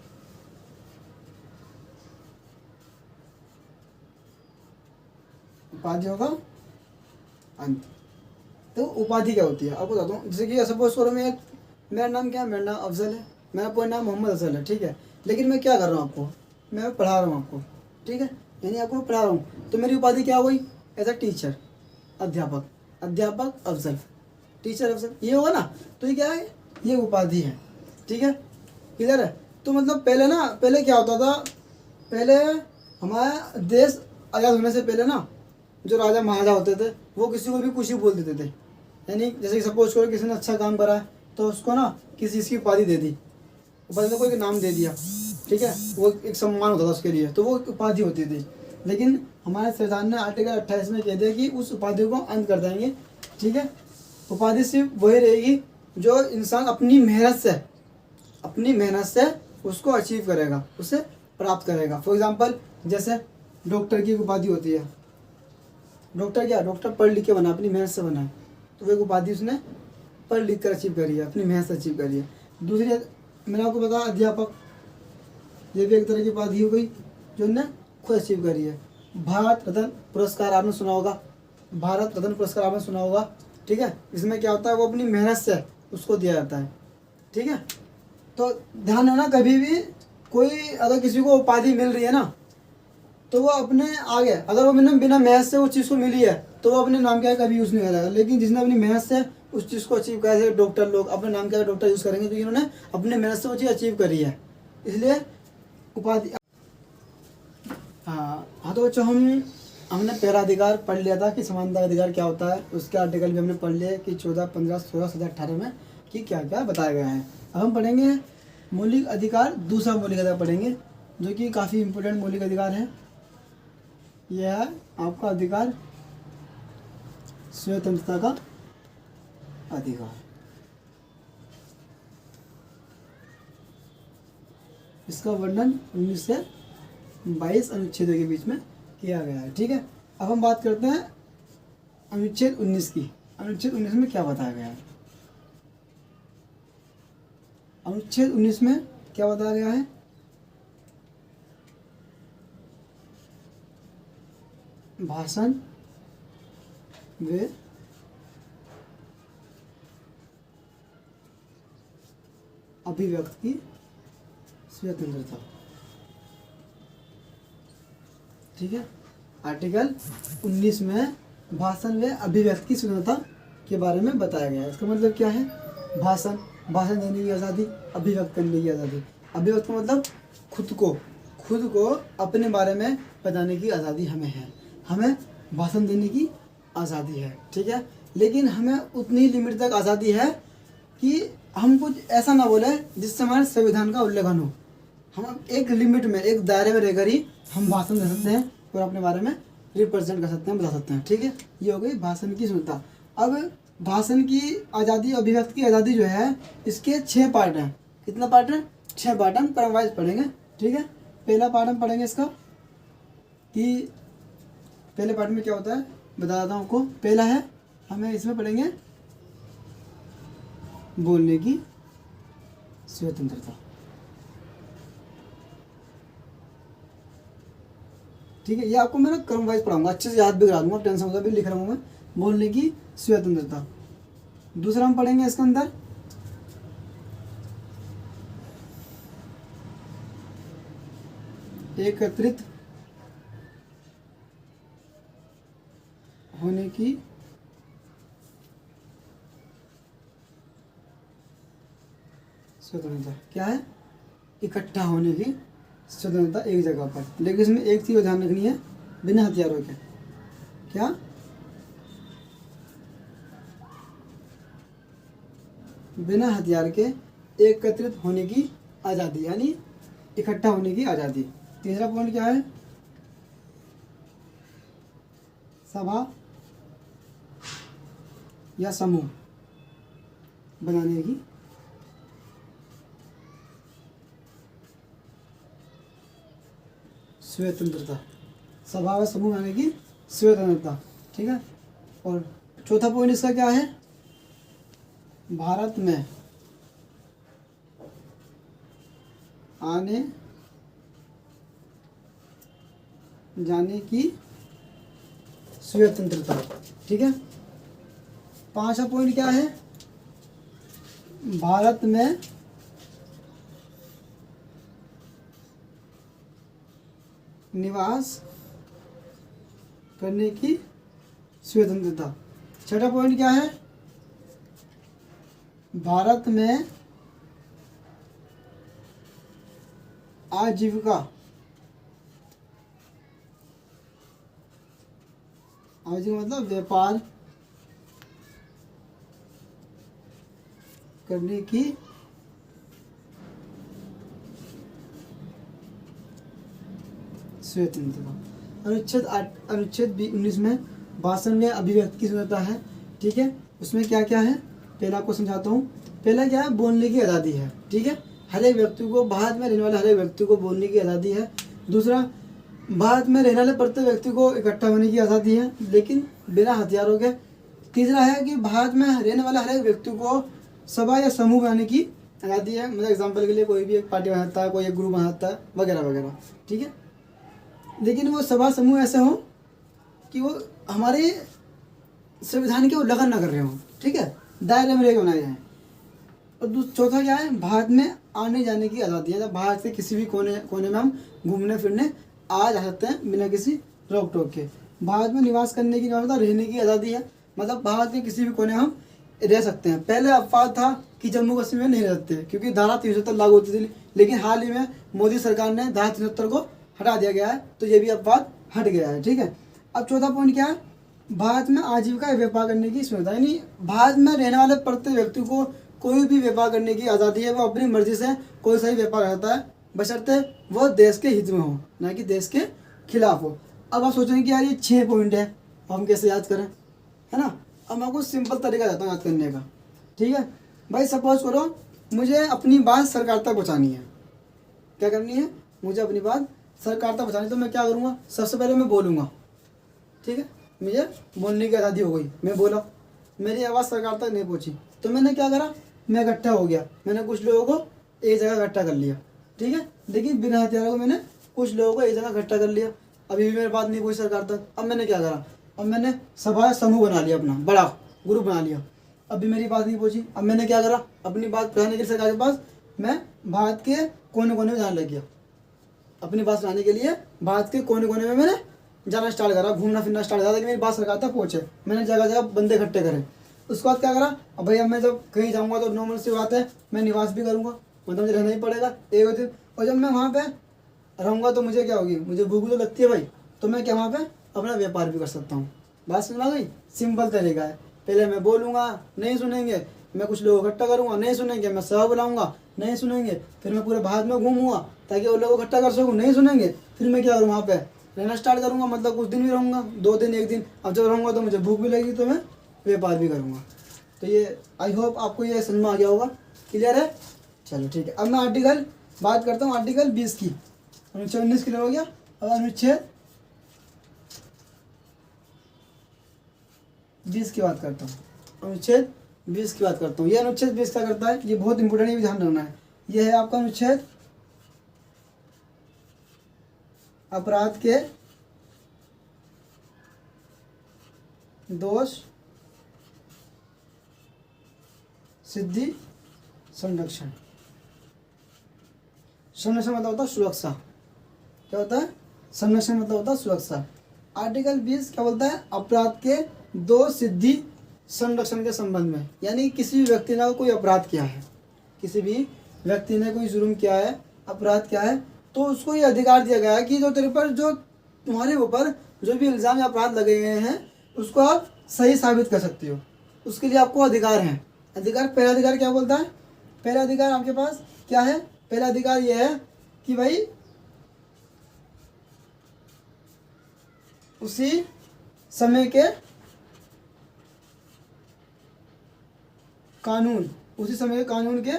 उपाधियों का अंत। तो उपाधि क्या होती है आपको बताता हूँ। जैसे कि सपोज करो मेरा नाम क्या है, मेरा नाम अफजल है, मेरा पूरा नाम मोहम्मद अफजल है, ठीक है, लेकिन मैं क्या कर रहा हूँ आपको, मैं पढ़ा रहा हूँ आपको, ठीक है, यानी आपको मैं पढ़ा रहा हूँ, तो मेरी उपाधि क्या हुई, एज अ टीचर, अध्यापक अफजल, टीचर अफजल, ये होगा ना, तो ये क्या है, ये उपाधि है। ठीक है, क्लियर है। तो मतलब पहले क्या होता था, पहले हमारा देश आज़ाद होने से पहले ना, जो राजा महाराजा होते थे वो किसी को भी कुछ ही बोल देते थे। यानी जैसे कि सपोज करो किसी ने अच्छा काम करा है तो उसको ना किसी चीज़ की उपाधि दे दी, उपाधि में कोई नाम दे दिया, ठीक है, वो एक सम्मान होता था उसके लिए, तो वो उपाधि होती थी। लेकिन हमारे संविधान ने आर्टिकल 28 में कह दिया कि उस उपाधि को अंत कर देंगे। ठीक है, उपाधि सिर्फ वही रहेगी जो इंसान अपनी मेहनत से उसको अचीव करेगा, उसे प्राप्त करेगा। फॉर एग्जांपल जैसे डॉक्टर की उपाधि होती है, डॉक्टर पढ़ लिख के बना, अपनी मेहनत से बना, तो वो एक उपाधि उसने पढ़ लिख कर अचीव करी है, अपनी मेहनत से अचीव करी है। दूसरी मैंने आपको बताया अध्यापक, ये भी एक तरह की उपाधि हो गई जो उन्होंने खुद अचीव करी है। भारत रत्न पुरस्कार आपने सुना होगा, ठीक है, इसमें क्या होता है, वो अपनी मेहनत से उसको दिया जाता है। ठीक है, तो ध्यान रखना, कभी भी कोई अगर किसी को उपाधि मिल रही है ना, तो वो अपने आगे, अगर वो बिना मेहनत से उस चीज़ को मिली है तो वो अपने नाम क्या कभी यूज़ नहीं करेगा। लेकिन जिसने अपनी मेहनत से उस चीज़ को अचीव करा, जैसे डॉक्टर लोग अपने नाम क्या डॉक्टर यूज़ करेंगे, क्योंकि उन्होंने अपने मेहनत से वो चीज़ अचीव करी है, इसलिए उपाधि। हाँ तो बच्चों हमने पहला अधिकार पढ़ लिया था कि समानता अधिकार क्या होता है, उसके आर्टिकल भी हमने पढ़ लिया कि 14, 15, 16, 17, 18 में कि क्या क्या बताया गया है। अब हम पढ़ेंगे मौलिक अधिकार, दूसरा मौलिक अधिकार पढ़ेंगे जो कि काफ़ी इम्पोर्टेंट मौलिक अधिकार है। यह है आपका अधिकार, स्वतंत्रता का अधिकार। इसका वर्णन 19 से 22 अनुच्छेदों के बीच में किया गया है। ठीक है, अब हम बात करते हैं अनुच्छेद 19 की। अनुच्छेद 19 में क्या बताया गया है, अनुच्छेद 19 में क्या बताया गया है, भाषण व अभिव्यक्ति की स्वतंत्रता। ठीक है, आर्टिकल 19 में भाषण व अभिव्यक्ति की स्वतंत्रता के बारे में बताया गया है। इसका मतलब क्या है, भाषण देने की आज़ादी, अभिव्यक्त करने की आज़ादी। अभिव्यक्त का मतलब खुद को अपने बारे में बताने की आज़ादी हमें है, हमें भाषण देने की आज़ादी है। ठीक है, लेकिन हमें उतनी लिमिट तक आज़ादी है कि हम कुछ ऐसा ना बोले जिससे हमारे संविधान का उल्लंघन हो। हम एक लिमिट में, एक दायरे में रहकर ही हम भाषण दे सकते हैं और अपने बारे में रिप्रेजेंट कर सकते हैं, बता सकते हैं। ठीक है, ये हो गई भाषण की स्वतंत्रता। अब भाषण की आज़ादी, अभिव्यक्ति की आज़ादी जो है, इसके 6 पार्ट हैं। कितना पार्ट है, 6 पार्ट हम क्रम वाइज पढ़ेंगे। ठीक है, पहला पार्ट हम पढ़ेंगे इसका कि पहले पार्ट में क्या होता है बता देता हूँ आपको। पहला है, हमें इसमें पढ़ेंगे बोलने की स्वतंत्रता। ठीक है, ये आपको मैं ना क्रम वाइज पढ़ाऊंगा, अच्छे से याद भी करा दूंगा, टेंशन होगा भी लिख रहा हूँ मैं। बोलने की स्वतंत्रता। दूसरा हम पढ़ेंगे इसके अंदर एकत्रित होने की स्वतंत्रता। क्या है? इकट्ठा होने की स्वतंत्रता एक जगह पर, लेकिन इसमें एक चीज ध्यान रखनी है, बिना हथियारों के। क्या? बिना हथियार के एकत्रित होने की आज़ादी, यानी इकट्ठा होने की आज़ादी। तीसरा पॉइंट क्या है? सभा या समूह बनाने की स्वतंत्रता। सभा व समूह बनाने की स्वतंत्रता। ठीक है। और चौथा पॉइंट इसका क्या है? भारत में आने जाने की स्वतंत्रता। ठीक है। पांचवा पॉइंट क्या है? भारत में निवास करने की स्वतंत्रता। छठा पॉइंट क्या है? भारत में आजीविका मतलब व्यापार करने की स्वतंत्रता। अनुच्छेद 19 में भाषण में अभिव्यक्ति की स्वतंत्रता है। ठीक है। उसमें क्या क्या है पहले आपको समझाता हूँ। पहला क्या है? बोलने की आज़ादी है। ठीक है। हर एक व्यक्ति को, भारत में रहने वाले हर एक व्यक्ति को बोलने की आज़ादी है। दूसरा, भारत में रहने वाले प्रत्येक व्यक्ति को इकट्ठा होने की आज़ादी है, लेकिन बिना हथियारों के। तीसरा है कि भारत में रहने वाले हर एक व्यक्ति को सभा या समूह बनाने की आज़ादी है। मतलब एग्जाम्पल के लिए कोई भी एक पार्टी बनाता है, कोई एक ग्रुप बनाता है, वगैरह वगैरह। ठीक है। लेकिन वो सभा समूह ऐसे हों कि वो हमारे संविधान के उल्लंघन न कर रहे हों। ठीक है। दायरे में रह बनाए जाएँ। और चौथा क्या है? भारत में आने जाने की आज़ादी है। मतलब भारत के किसी भी कोने में हम घूमने फिरने आ जा सकते हैं बिना किसी रोक टोक के। भारत में निवास करने की, मतलब रहने की आज़ादी है। मतलब भारत के किसी भी कोने में हम रह सकते हैं। पहले अपवाद था कि जम्मू कश्मीर में नहीं रह सकते क्योंकि धारा 370 लागू होती थी, लेकिन हाल ही में मोदी सरकार ने धारा 370 को हटा दिया गया है, तो ये भी अपवाद हट गया है। ठीक है। अब चौथा पॉइंट क्या है? भारत में आजीविका या व्यापार करने की सुविधा, यानी भारत में रहने वाले प्रत्येक व्यक्ति को कोई भी व्यापार करने की आज़ादी है। वो अपनी मर्जी से कोई सा ही व्यापार करता है, बशर्ते वो देश के हित में हो, ना कि देश के खिलाफ हो। अब आप सोचेंगे कि यार ये 6 पॉइंट है, हम कैसे याद करें, है ना। अब मैं आपको सिंपल तरीका देता हूँ याद करने का। ठीक है भाई, सपोज करो मुझे अपनी बात सरकार तक पहुँचानी है। क्या करनी है? मुझे अपनी बात सरकार तक पहुँचानी, तो मैं क्या करूँगा? सबसे पहले मैं बोलूँगा। ठीक है। मुझे बोलने की आज़ादी हो गई, मैं बोला, मेरी आवाज़ सरकार तक नहीं पहुँची, तो मैंने क्या करा? मैं इकट्ठा हो गया, मैंने कुछ लोगों को एक जगह इकट्ठा कर लिया। ठीक है। लेकिन बिना हथियारों को मैंने कुछ लोगों को एक जगह इकट्ठा कर लिया, अभी भी मेरी बात नहीं पहुँची सरकार तक। अब मैंने क्या करा? अब मैंने सभा समूह बना लिया, अपना बड़ा ग्रुप बना लिया, अभी मेरी बात नहीं पहुँची। अब मैंने क्या करा? अपनी बात पहुँचाने के लिए सरकार के पास मैं भारत के कोने कोने में जाने लग गया। अपनी बात सुनाने के लिए भारत के कोने कोने में मैंने जाना स्टार्ट करा, घूमना फिरना स्टार्ट करा, ताकि मेरी बात सरकार तक पहुँचे। मैंने जगह जगह बंदे इकट्ठे करे। उसके बाद क्या करा? अब भाई अब मैं जब कहीं जाऊँगा तो नॉर्मल सी बात है, मैं निवास भी करूँगा, मतलब मुझे रहना ही पड़ेगा एक दिन। और जब मैं वहाँ पे रहूँगा तो मुझे क्या होगी? मुझे भूख तो लगती है भाई, तो मैं क्या वहाँ पे अपना व्यापार भी कर सकता हूँ। बात समझ आ गई? सिंपल तरीका है। पहले मैं बोलूँगा, नहीं सुनेंगे, मैं कुछ लोग इकट्ठा करूँगा, नहीं सुनेंगे, मैं सभा बुलाऊँगा, नहीं सुनेंगे, फिर मैं पूरे भारत में घूमूंगा ताकि वो लोग इकट्ठा कर सकूँ, नहीं सुनेंगे, फिर मैं क्या करूँ? वहाँ पे रहना स्टार्ट करूँगा, मतलब कुछ दिन भी रहूँगा, 2 दिन 1 दिन। अब जब रहूँगा तो मुझे भूख भी लगेगी, तो मैं व्यापार भी करूँगा। तो ये आई होप आपको ये समझ में आ गया होगा। क्लियर है? चलो ठीक है। अब मैं आर्टिकल बात करता हूँ, आर्टिकल 20 की। अनुच्छेद 19 क्लियर हो गया। अब अनुच्छेद 20 की बात करता हूँ। अनुच्छेद 20 की बात करता हूँ। ये अनुच्छेद 20 क्या करता है, ये बहुत इंपॉर्टेंट, ये भी ध्यान रखना है। ये है आपका अनुच्छेद अपराध के दोष सिद्धि संरक्षण। संरक्षण मतलब होता है सुरक्षा। क्या होता है, संरक्षण मतलब होता है सुरक्षा। आर्टिकल 20 क्या बोलता है, अपराध के दोष सिद्धि संरक्षण के संबंध में, यानी किसी भी व्यक्ति ने कोई अपराध किया है, किसी भी व्यक्ति ने कोई जुर्म किया है, अपराध किया है, तो उसको ये अधिकार दिया गया है कि जो तेरे पर, जो तुम्हारे ऊपर जो भी इल्ज़ाम या अपराध लगे गए हैं उसको आप सही साबित कर सकते हो। उसके लिए आपको अधिकार हैं। अधिकार, पहला अधिकार क्या बोलता है, पहला अधिकार आपके पास क्या है, पहला अधिकार ये है कि भाई उसी समय के कानून, उसी समय के कानून के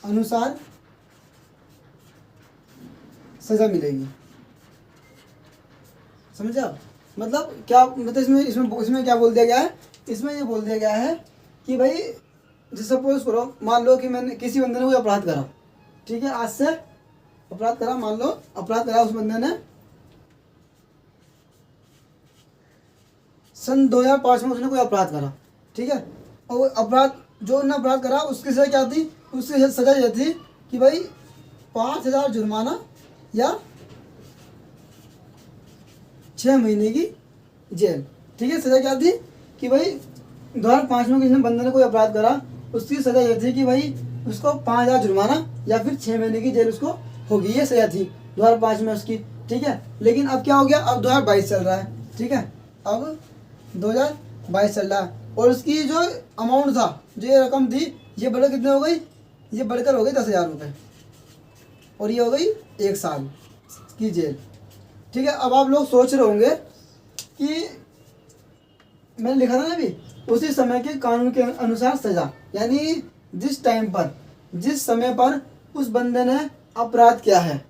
अनुसार सजा मिलेगी। समझे आप, मतलब क्या, मतलब इसमें क्या बोल दिया गया है, इसमें ये बोल दिया गया है कि भाई जैसे सपोज करो, मान लो कि मैंने किसी बंदे ने कोई अपराध करा, ठीक है, आज से अपराध करा, मान लो अपराध करा उस बंदे ने, सन 2005 में उसने कोई अपराध करा, ठीक है, और अपराध जो उसने अपराध करा उसकी सजा क्या थी, उसकी सजा यह थी कि भाई 5,000 जुर्माना या 6 महीने की जेल। ठीक है, सजा क्या थी कि भाई 2005 में किसी बंदे ने कोई अपराध करा, उसकी सजा यह थी कि भाई उसको 5,000 जुर्माना या फिर 6 महीने की जेल उसको होगी, ये सजा थी 2005 में उसकी। ठीक है, लेकिन अब क्या हो गया, अब 2022 चल रहा है, ठीक है, अब 2022 चल रहा है, और उसकी जो अमाउंट था, जो ये रकम थी, ये बढ़कर कितने हो गई, ये बढ़कर हो गई 10,000 रुपये, और ये हो गई 1 साल की जेल। ठीक है, अब आप लोग सोच रहे होंगे कि मैंने लिखा था ना अभी, उसी समय के कानून के अनुसार सजा, यानी जिस टाइम पर, जिस समय पर उस बंदे ने अपराध किया है,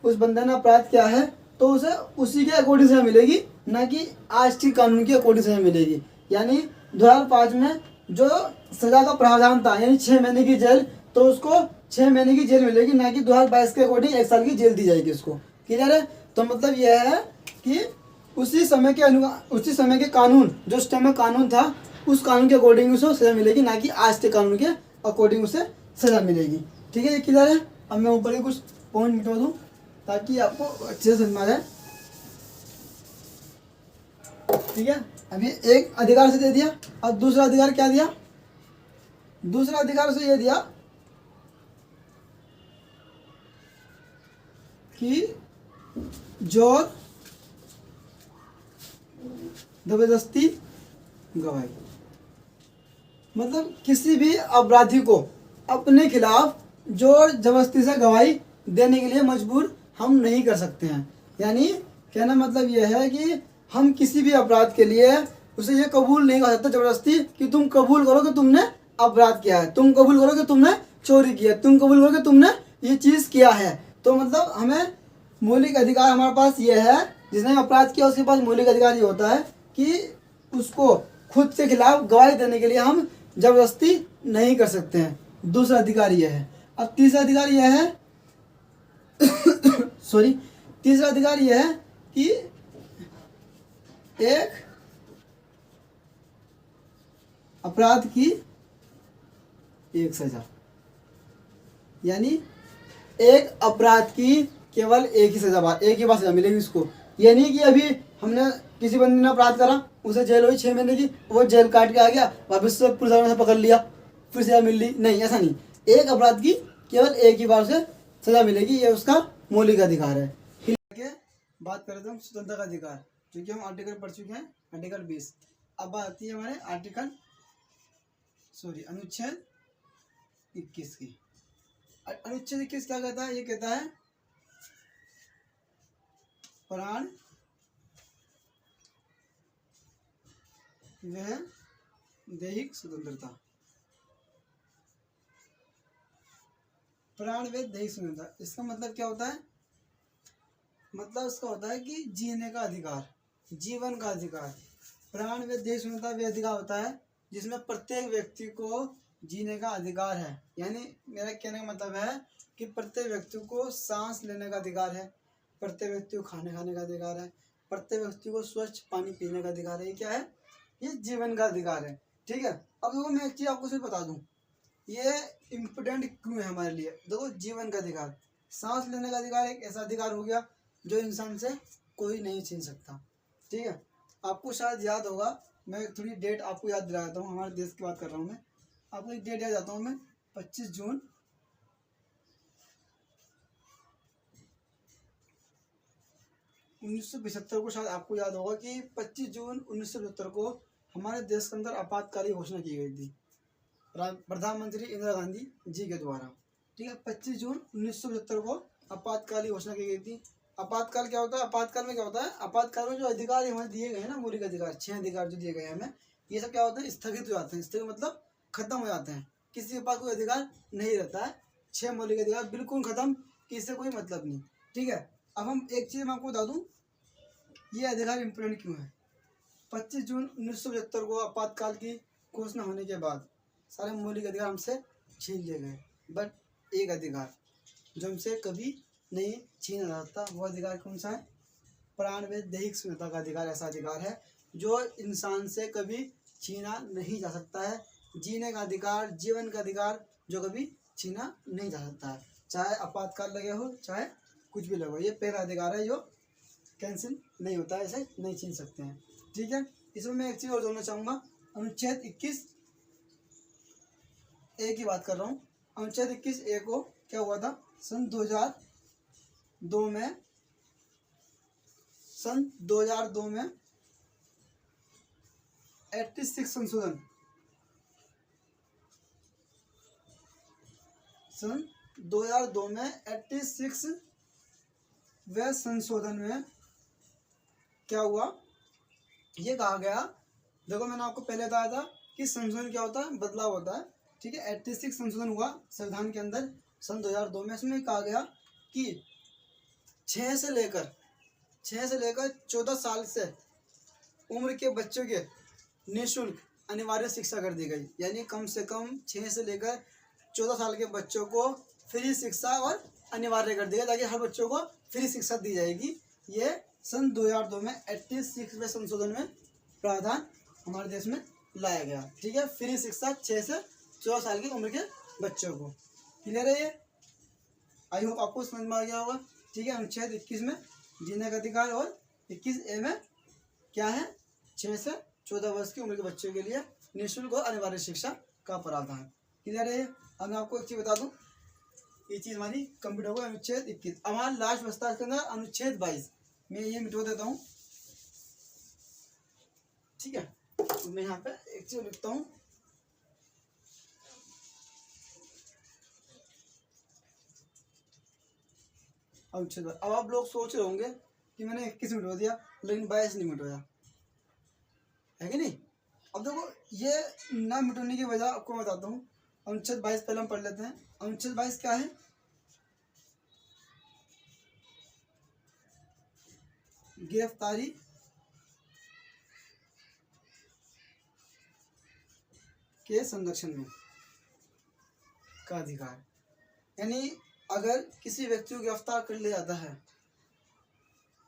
उस बंदे ने अपराध किया है, तो उसे उसी के अकॉर्डिंग सजा मिलेगी, ना कि आज के कानून के अकॉर्डिंग सजा मिलेगी। यानी 2005 में जो सजा का प्रावधान था, यानी 6 महीने की जेल, तो उसको 6 महीने की जेल मिलेगी, ना कि 2022 के अकॉर्डिंग 1 साल की जेल दी जाएगी उसको। क्लियर है? तो मतलब यह है कि उसी समय के कानून, जो उस टाइम में कानून था, उस कानून के अकॉर्डिंग उसे सजा मिलेगी, ना कि आज के कानून के अकॉर्डिंग उसे सजा मिलेगी। ठीक है, ये क्लियर है? अब मैं ऊपर के कुछ पॉइंट मिटा दूँ ताकि आपको अच्छे से समझ में आ जाए। ठीक है, अभी एक अधिकार से दे दिया, अब दूसरा अधिकार क्या दिया, दूसरा अधिकार से ये दिया कि जोर जबरदस्ती गवाही, मतलब किसी भी अपराधी को अपने खिलाफ जोर जबरदस्ती से गवाही देने के लिए मजबूर हम नहीं कर सकते हैं। यानी कहना मतलब यह है कि हम किसी भी अपराध के लिए उसे ये कबूल नहीं कर सकते जबरदस्ती कि तुम कबूल करो कि तुमने अपराध किया है, तुम कबूल करो कि तुमने चोरी किया है, तुम कबूल करो कि तुमने ये चीज़ किया है। तो मतलब हमें मौलिक अधिकार हमारे पास ये है, जिसने अपराध किया उसके पास मौलिक अधिकार ये होता है कि उसको खुद के खिलाफ गवाही देने के लिए हम जबरदस्ती नहीं कर सकते हैं। दूसरा अधिकार यह है। अब तीसरा अधिकार यह है सॉरी, तीसरा अधिकार यह है कि एक अपराध की एक सजा, यानी एक अपराध की केवल एक ही बार सजा मिलेगी उसको। ये नहीं कि अभी हमने किसी बंदे ने अपराध करा, उसे जेल हुई 6 महीने की, वो जेल काट के आ गया, वापस से पुलिस वालों ने पकड़ लिया, फिर सजा मिल ली, नहीं, ऐसा नहीं। एक अपराध की केवल एक ही बार से सजा मिलेगी, ये उसका मौलिक अधिकार है। फिर बात कर रहे थे हम स्वतंत्रता का अधिकार, जो कि हम आर्टिकल पढ़ चुके हैं, आर्टिकल 20। अब बात आती है हमारे अनुच्छेद 21 की। अनुच्छेद 21 क्या कहता है? ये कहता है प्राण व दैहिक स्वतंत्रता। प्राण व दैहिक स्वतंत्रता, इसका मतलब क्या होता है? मतलब इसका होता है कि जीने का अधिकार, जीवन का अधिकार। प्राण व दैहिक स्वतंत्रता व अधिकार होता है जिसमें प्रत्येक व्यक्ति को जीने का अधिकार है। यानी मेरा कहने का मतलब है कि प्रत्येक व्यक्ति को सांस लेने का अधिकार है, प्रत्येक व्यक्ति को खाने का अधिकार है, प्रत्येक व्यक्ति को स्वच्छ पानी पीने का अधिकार है। ये क्या है? ये जीवन का अधिकार है। ठीक है। अब देखो मैं एक चीज़ आपको सिर्फ बता दूं, ये इम्पोर्टेंट क्यों है हमारे लिए। देखो जीवन का अधिकार, सांस लेने का अधिकार एक ऐसा अधिकार हो गया जो इंसान से कोई नहीं छीन सकता। ठीक है। आपको शायद याद होगा, मैं थोड़ी डेट आपको याद दिलाता हूँ, हमारे देश की बात कर रहा हूँ मैं, आपको एक डेट याद जाता हूँ मैं, 25 जून 1975 को। शायद आपको याद होगा कि 25 जून 1975 को हमारे देश के अंदर आपातकालीन घोषणा की गई थी प्रधानमंत्री इंदिरा गांधी जी के द्वारा। ठीक है। 25 जून 1975 को आपातकालीन घोषणा की गई थी। आपातकाल क्या होता है? आपातकाल में क्या होता है? आपातकाल में जो अधिकार हमें दिए गए हैं ना, मौलिक अधिकार, 6 अधिकार जो दिए गए हैं हमें, ये सब क्या होते हैं? स्थगित हो जाते हैं। स्थगित मतलब खत्म हो जाते हैं, किसी के पास कोई अधिकार नहीं रहता है। 6 मौलिक अधिकार बिल्कुल खत्म, किसी से कोई मतलब नहीं। ठीक है। अब हम एक चीज़ मैं आपको बता दूँ, ये अधिकार इम्पोर्टेंट क्यों है। 25 जून 1975 को आपातकाल की घोषणा होने के बाद सारे मौलिक अधिकार हमसे छीन लिए गए, बट एक अधिकार जो हमसे कभी नहीं छीना जाता, वो अधिकार कौन सा है? प्राण में दैहिक स्वतंत्रता का अधिकार। ऐसा अधिकार है जो इंसान से कभी छीना नहीं जा सकता है। जीने का अधिकार, जीवन का अधिकार जो कभी छीना नहीं जा सकता है, चाहे आपातकाल लगे हो, चाहे कुछ भी लगे हो। ये पहला अधिकार है जो कैंसिल नहीं होता है, इसे नहीं छीन सकते हैं। ठीक है। इसमें मैं एक चीज़ और जोड़ना चाहूँगा, अनुच्छेद 21A की बात कर रहा हूँ। अनुच्छेद 21A को क्या हुआ था? सन 2002 में 86 संशोधन, सन 2002 में 86वें संशोधन में क्या हुआ? ये कहा गया, देखो मैंने आपको पहले बताया था कि संशोधन क्या होता है? बदलाव होता है। ठीक है। 86 संशोधन हुआ संविधान के अंदर सन 2002 में। इसमें कहा गया कि 6 से लेकर 14 साल से उम्र के बच्चों के निःशुल्क अनिवार्य शिक्षा कर दी गई। यानी कम से कम 6 से लेकर 14 साल के बच्चों को फ्री शिक्षा और अनिवार्य कर दिया, ताकि हर बच्चों को फ्री शिक्षा दी जाएगी। ये सन 2002 में 86वें संशोधन में प्रावधान हमारे देश में लाया गया। ठीक है। फ्री शिक्षा 6 से 14 साल की उम्र के बच्चों को। क्लियर है ये? आई होप आपको समझ में आ गया होगा। ठीक है। अनुच्छेद 21 में जीने का अधिकार और 21A में क्या है? 6 से 14 वर्ष की उम्र के बच्चों के लिए निःशुल्क और अनिवार्य शिक्षा का प्रावधान। क्लियर है? अब मैं आपको एक चीज़ बता दूं, ये चीज़ हमारी कंप्लीट होगा। अनुच्छेद 21। हमारा लास्ट बचता है इसके अंदर अनुच्छेद 22। मैं ये मिटो देता हूँ। ठीक है। तो मैं यहाँ पे एक चीज़ लिखता हूँ, अनुच्छेद। अब आप लोग सोच रहे होंगे कि मैंने 21 मिटो दिया लेकिन 22 नहीं मिटोया, है कि नहीं? अब देखो, ये ना मिटाने की वजह आपको मैं बताता हूँ। अनुच्छेद 22 पहले हम पढ़ लेते हैं। अनुच्छेद 22 क्या है? गिरफ्तारी के संरक्षण में का अधिकार। यानी अगर किसी व्यक्ति को गिरफ्तार कर लिया जाता है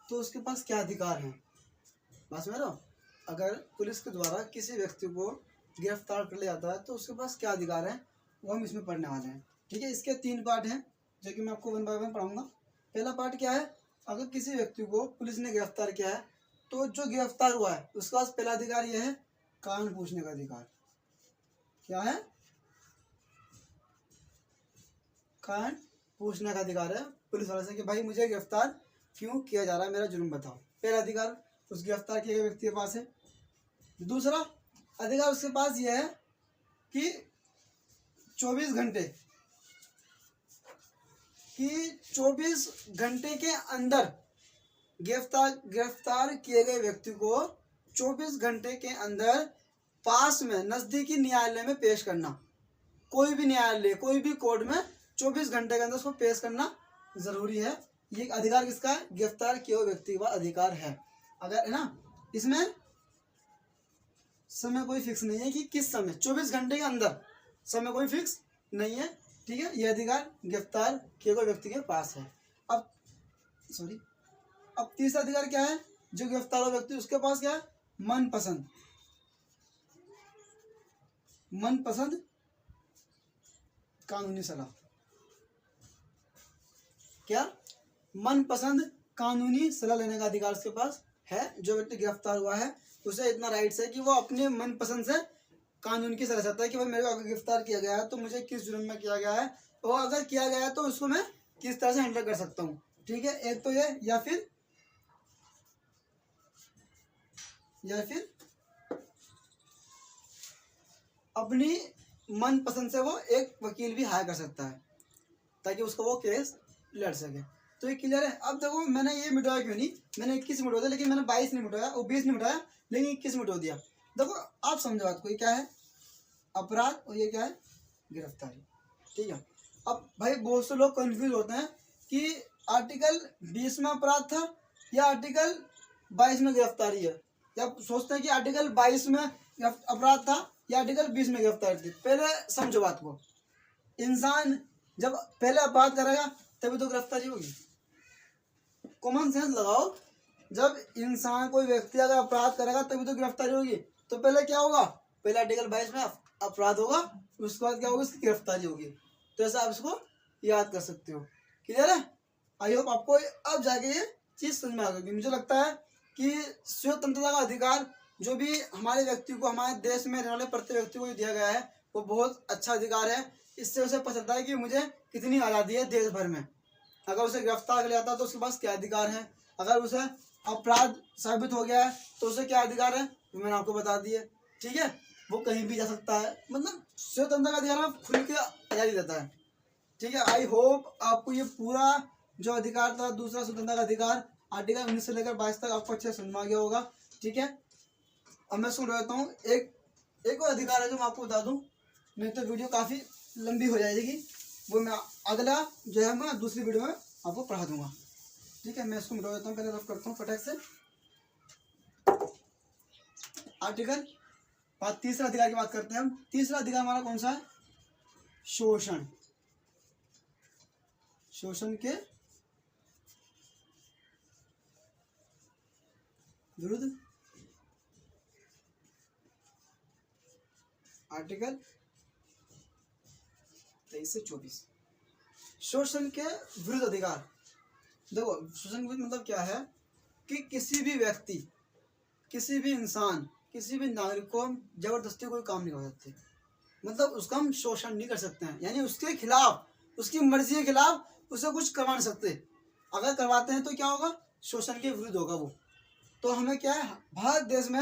तो उसके पास क्या अधिकार है? बात समझ रहे हो? अगर पुलिस के द्वारा किसी व्यक्ति को गिरफ्तार कर लिया जाता है तो उसके पास क्या अधिकार है, वो हम इसमें पढ़ने वाले हैं। ठीक है। इसके 3 पार्ट हैं जो कि मैं आपको 1 बाय 1 पढ़ाऊंगा। पहला पार्ट क्या है? अगर किसी व्यक्ति को पुलिस ने गिरफ्तार किया है तो जो गिरफ्तार हुआ है उसके पास पहला अधिकार यह है, कारण पूछने का अधिकार। क्या है? कारण पूछने का अधिकार है पुलिस वाले से कि भाई मुझे गिरफ्तार क्यों किया जा रहा है, मेरा जुर्म बताओ। पहला अधिकार उस गिरफ्तार किए गए व्यक्ति के पास है। दूसरा अधिकार उसके पास यह है कि 24 घंटे के अंदर गिरफ्तार किए गए व्यक्ति को 24 घंटे के अंदर पास में नज़दीकी न्यायालय में पेश करना। कोई भी न्यायालय, कोई भी कोर्ट में 24 घंटे के अंदर उसको पेश करना जरूरी है। ये अधिकार किसका है? गिरफ्तार किए हुए व्यक्ति का अधिकार है। अगर है ना, इसमें समय कोई फिक्स नहीं है कि किस समय, 24 घंटे के अंदर समय कोई फिक्स नहीं है। ठीक है, यह अधिकार गिरफ्तार किए गए व्यक्ति के पास है। अब अब तीसरा अधिकार क्या है, जो गिरफ्तार हुआ व्यक्ति उसके पास क्या है, मनपसंद कानूनी सलाह। क्या, मनपसंद कानूनी सलाह लेने का अधिकार उसके पास है। जो व्यक्ति गिरफ्तार हुआ है उसे इतना राइट्स है कि वो अपने मनपसंद से कानून की सलाह चाहता है कि भाई मेरे को अगर गिरफ्तार किया गया है तो मुझे किस जुर्म में किया गया है, और अगर किया गया है तो उसको मैं किस तरह से हैंडल कर सकता हूँ। ठीक है, एक तो ये, या फिर अपनी मनपसंद से वो एक वकील भी हायर कर सकता है ताकि उसको वो केस लड़ सके। तो ये क्लियर है। अब देखो मैंने ये मिटाया क्यों नहीं, मैंने 21 मिटा दिया, लेकिन मैंने 22 नहीं मिटाया और 20 नहीं मिटाया, लेकिन 21 मिटा दिया। देखो आप समझो बात को, ये क्या है, अपराध, और ये क्या है, गिरफ्तारी। ठीक है, अब भाई बहुत से लोग कंफ्यूज होते हैं कि आर्टिकल 20 में अपराध था या आर्टिकल 22 में गिरफ्तारी है, या सोचते हैं कि आर्टिकल 22 में अपराध था या आर्टिकल 20 में गिरफ्तारी थी। पहले समझो बात को, इंसान जब पहले अपराध करेगा तभी तो गिरफ्तारी होगी। कॉमन सेंस लगाओ, जब इंसान कोई व्यक्ति अगर अपराध करेगा तभी तो गिरफ्तारी होगी। तो पहले क्या होगा, पहले आर्टिकल 22 में अपराध होगा, उसके बाद क्या होगा, उसकी गिरफ्तारी होगी। तो ऐसा आप इसको याद कर सकते हो। क्लियर है? आई होप आपको अब जाके ये चीज समझ में आ गई। मुझे लगता है कि स्वतंत्रता का अधिकार जो भी हमारे व्यक्ति को, हमारे देश में रहने वाले प्रत्येक व्यक्ति को दिया गया है, वो बहुत अच्छा अधिकार है। इससे उसे पता चलता है कि मुझे कितनी आज़ादी है देश भर में। अगर उसे गिरफ्तार कर लिया जाता है तो उसके पास क्या अधिकार है, अगर उसे अपराध साबित हो गया है तो उसे क्या अधिकार है, वो मैंने आपको बता दिए। ठीक है, वो कहीं भी जा सकता है, मतलब स्वतंत्रता का अधिकार में खुल के आज़ादी देता है। ठीक है, आई होप आपको ये पूरा जो अधिकार था, दूसरा स्वतंत्रता का अधिकार, आर्टिकल 19 से लेकर 22 तक आपको अच्छे समझ में आ गया होगा। ठीक है, अब मैं सुन रहता हूँ, एक और अधिकार है जो मैं आपको बता दूँ, नहीं तो वीडियो काफ़ी लंबी हो जाएगी। वो मैं अगला जो है मैं दूसरी वीडियो में आपको पढ़ा दूंगा। ठीक है, मैं इसको मिटा देता हूँ, पहले रफ करता हूँ फटाक से। आर्टिकल तीसरा अधिकार की बात करते हैं हम। तीसरा अधिकार हमारा कौन सा है, शोषण। शोषण के विरुद्ध आर्टिकल 23 से 24। शोषण के विरुद्ध अधिकार। देखो शोषण के विरुद्ध मतलब क्या है कि किसी भी व्यक्ति, किसी भी इंसान, किसी भी नागरिक को हम जबरदस्ती कोई काम नहीं कर सकते, मतलब उसका हम शोषण नहीं कर सकते हैं, यानी उसके खिलाफ, उसकी मर्जी के खिलाफ उसे कुछ करवा नहीं सकते। अगर करवाते हैं तो क्या होगा, शोषण के विरुद्ध होगा वो। तो हमें क्या है, भारत देश में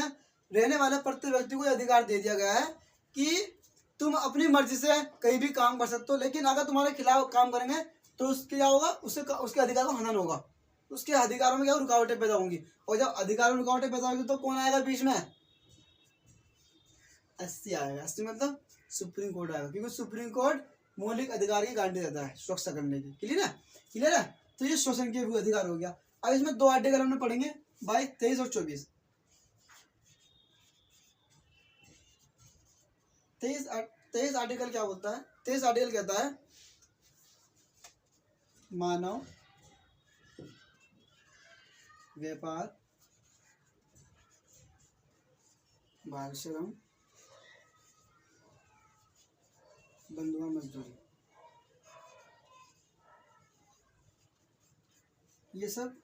रहने वाले प्रत्येक व्यक्ति को अधिकार दे दिया गया है कि तुम अपनी मर्जी से कहीं भी काम कर सकते हो, लेकिन अगर तुम्हारे खिलाफ काम करेंगे तो उसके क्या होगा, उसके अधिकार को हनन होगा, उसके अधिकारों में क्या रुकावटें पैदा होंगी। और जब अधिकारों में रुकावटें पैदा होगी तो कौन आएगा बीच में, एससी आएगा। एससी मतलब सुप्रीम कोर्ट आएगा, क्योंकि सुप्रीम कोर्ट मौलिक अधिकार की गारंटी देता है सुरक्षा करने की। क्लियर है? क्लियर है? तो ये शोषण के अधिकार हो गया। अब इसमें दो आर्टिकल हमने पढ़ेंगे, 23 और 24। 23 आर्टिकल क्या बोलता है, 23 आर्टिकल कहता है मानव व्यापार, बाल श्रम, बंधुआ मजदूरी, ये सब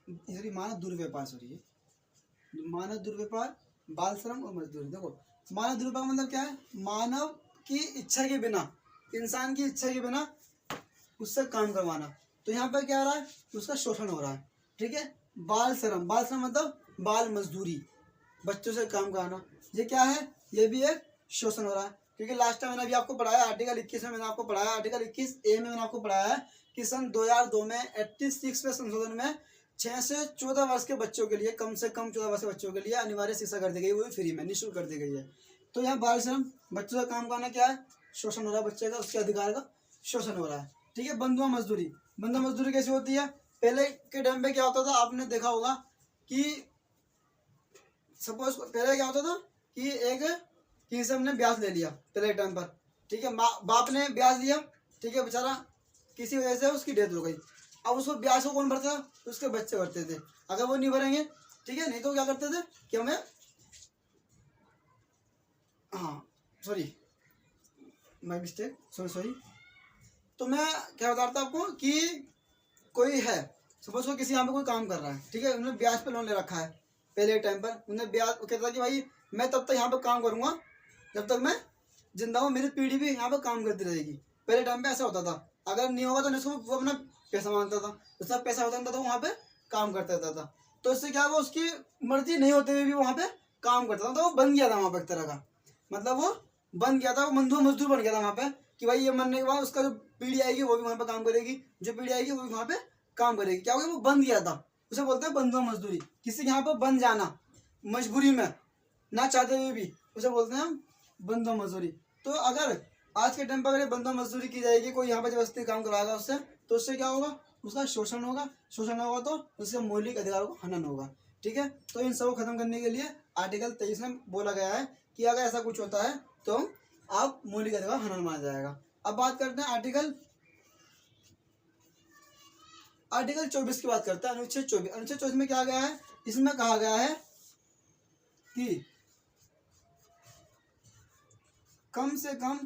मानव दुर्व्यापार, सॉरी मानव दुर्व्यापार, बाल श्रम और मजदूरी। देखो मानव दुर्व्यापार मतलब क्या है, मानव की इच्छा के बिना, इंसान की इच्छा के बिना उससे काम करवाना। तो यहाँ पर क्या हो रहा है, उसका शोषण हो रहा है। ठीक है, बाल श्रम, बाल श्रम मतलब बाल मजदूरी, बच्चों से काम कराना, ये क्या है, ये भी एक शोषण हो रहा है। क्योंकि लास्ट टाइम मैंने अभी आपको पढ़ाया आर्टिकल 21 में, मैंने आपको पढ़ाया आर्टिकल 21A में मैंने आपको पढ़ाया है कि सन 2002 में 86वें संशोधन में 6 से 14 वर्ष के बच्चों के लिए, कम से कम 14 वर्ष के बच्चों के लिए अनिवार्य शिक्षा कर दी गई, वो भी फ्री में, निःशुल्क कर दी गई है। तो यहाँ बाल श्रम, बच्चों का काम करना क्या है, शोषण हो रहा है बच्चे का, उसके अधिकार का शोषण हो रहा है। ठीक है, बंधुआ मजदूरी, बंधुआ मजदूरी कैसी होती है, पहले के टाइम पे क्या होता था, आपने देखा होगा कि सपोज पहले क्या होता था कि एक किसी से हमने ब्याज ले लिया पहले टाइम पर, ठीक है, बाप ने ब्याज लिया, ठीक है, बेचारा किसी वजह से उसकी डेथ हो गई। अब उसको ब्याज को कौन भरता? उसके बच्चे भरते थे। अगर वो नहीं भरेंगे, ठीक है, नहीं तो क्या करते थे कि हमें, हाँ सॉरी माय मिस्टेक, सॉरी। तो मैं क्या बता रहा था आपको कि कोई है, सपोज को किसी यहाँ पे कोई काम कर रहा है, ठीक है, उन्होंने ब्याज पे लोन ले रखा है पहले टाइम पर, उन्हें ब्याज, कहता था कि भाई मैं तब तक यहाँ पे काम करूँगा जब तक मैं जिंदा हूँ, मेरी पीढ़ी भी यहाँ पे काम करती रहेगी। पहले टाइम पे ऐसा होता था, अगर नहीं होगा तो उसको वो अपना पैसा मांगता था, उसका पैसा होता था तो वहाँ पे काम करता रहता था। तो इससे क्या हुआ, उसकी मर्जी नहीं होते हुए भी वहाँ पे काम करता था, तो वो बन गया था वहाँ पर एक तरह का, मतलब वो बन गया था, वो मजदूर बन गया था वहाँ पे, कि भाई ये मरने के बाद उसका जो पीढ़ी आएगी वो भी वहाँ पे काम करेगी, जो पीढ़ी आएगी वो भी वहाँ पे काम करेगी। क्या होगा, वो बन गया था, उसे बोलते हैं बंधुआ मजदूरी। किसी के यहाँ पर बन जाना मजबूरी में, ना चाहते हुए भी, उसे बोलते हैं बंधुआ मजदूरी। तो अगर आज के टाइम पर अगर बंधुआ मजदूरी की जाएगी, कोई यहाँ पर जबरदस्ती काम करवाएगा उससे, तो उससे क्या होगा, उसका शोषण होगा, शोषण होगा तो उसके मौलिक अधिकारों को हनन होगा, ठीक है। तो इन सबको खत्म करने के लिए आर्टिकल 23 में बोला गया है कि अगर ऐसा कुछ होता है तो आप मौलिक अधिकार हनन माना जाएगा। अब बात करते हैं आर्टिकल 24 की बात करते हैं, अनुच्छेद 24। अनुच्छेद 24 में क्या गया है, इसमें कहा गया है कि कम से कम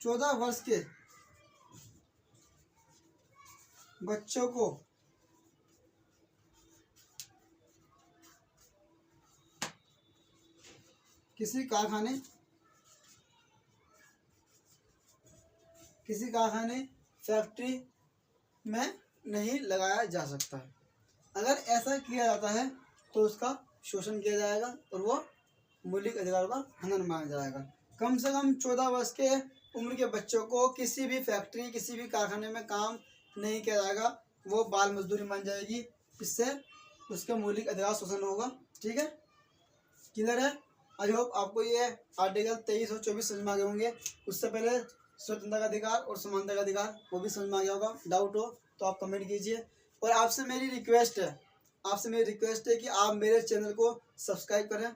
14 वर्ष के बच्चों को किसी कारखाने फैक्ट्री में नहीं लगाया जा सकता है। अगर ऐसा किया जाता है तो उसका शोषण किया जाएगा और वो मौलिक अधिकारों का हनन माना जाएगा। कम से कम 14 वर्ष के उम्र के बच्चों को किसी भी फैक्ट्री, किसी भी कारखाने में काम नहीं किया जाएगा, वो बाल मजदूरी मान जाएगी, इससे उसके मौलिक अधिकार शोषण होगा, ठीक है, क्लियर है। आई होप आपको ये आर्टिकल 23 और 24 समझ में आ गए होंगे। उससे पहले स्वतंत्रता का अधिकार और समानता का अधिकार वो भी समझ में आ गया होगा। डाउट हो तो आप कमेंट कीजिए। और आपसे मेरी रिक्वेस्ट है कि आप मेरे चैनल को सब्सक्राइब करें।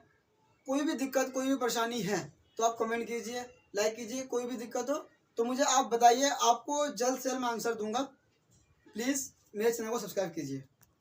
कोई भी दिक्कत, कोई भी परेशानी है तो आप कमेंट कीजिए, लाइक कीजिए। कोई भी दिक्कत हो तो मुझे आप बताइए, आपको जल्द से जल्द मैं आंसर दूंगा। प्लीज़ मेरे चैनल को सब्सक्राइब कीजिए।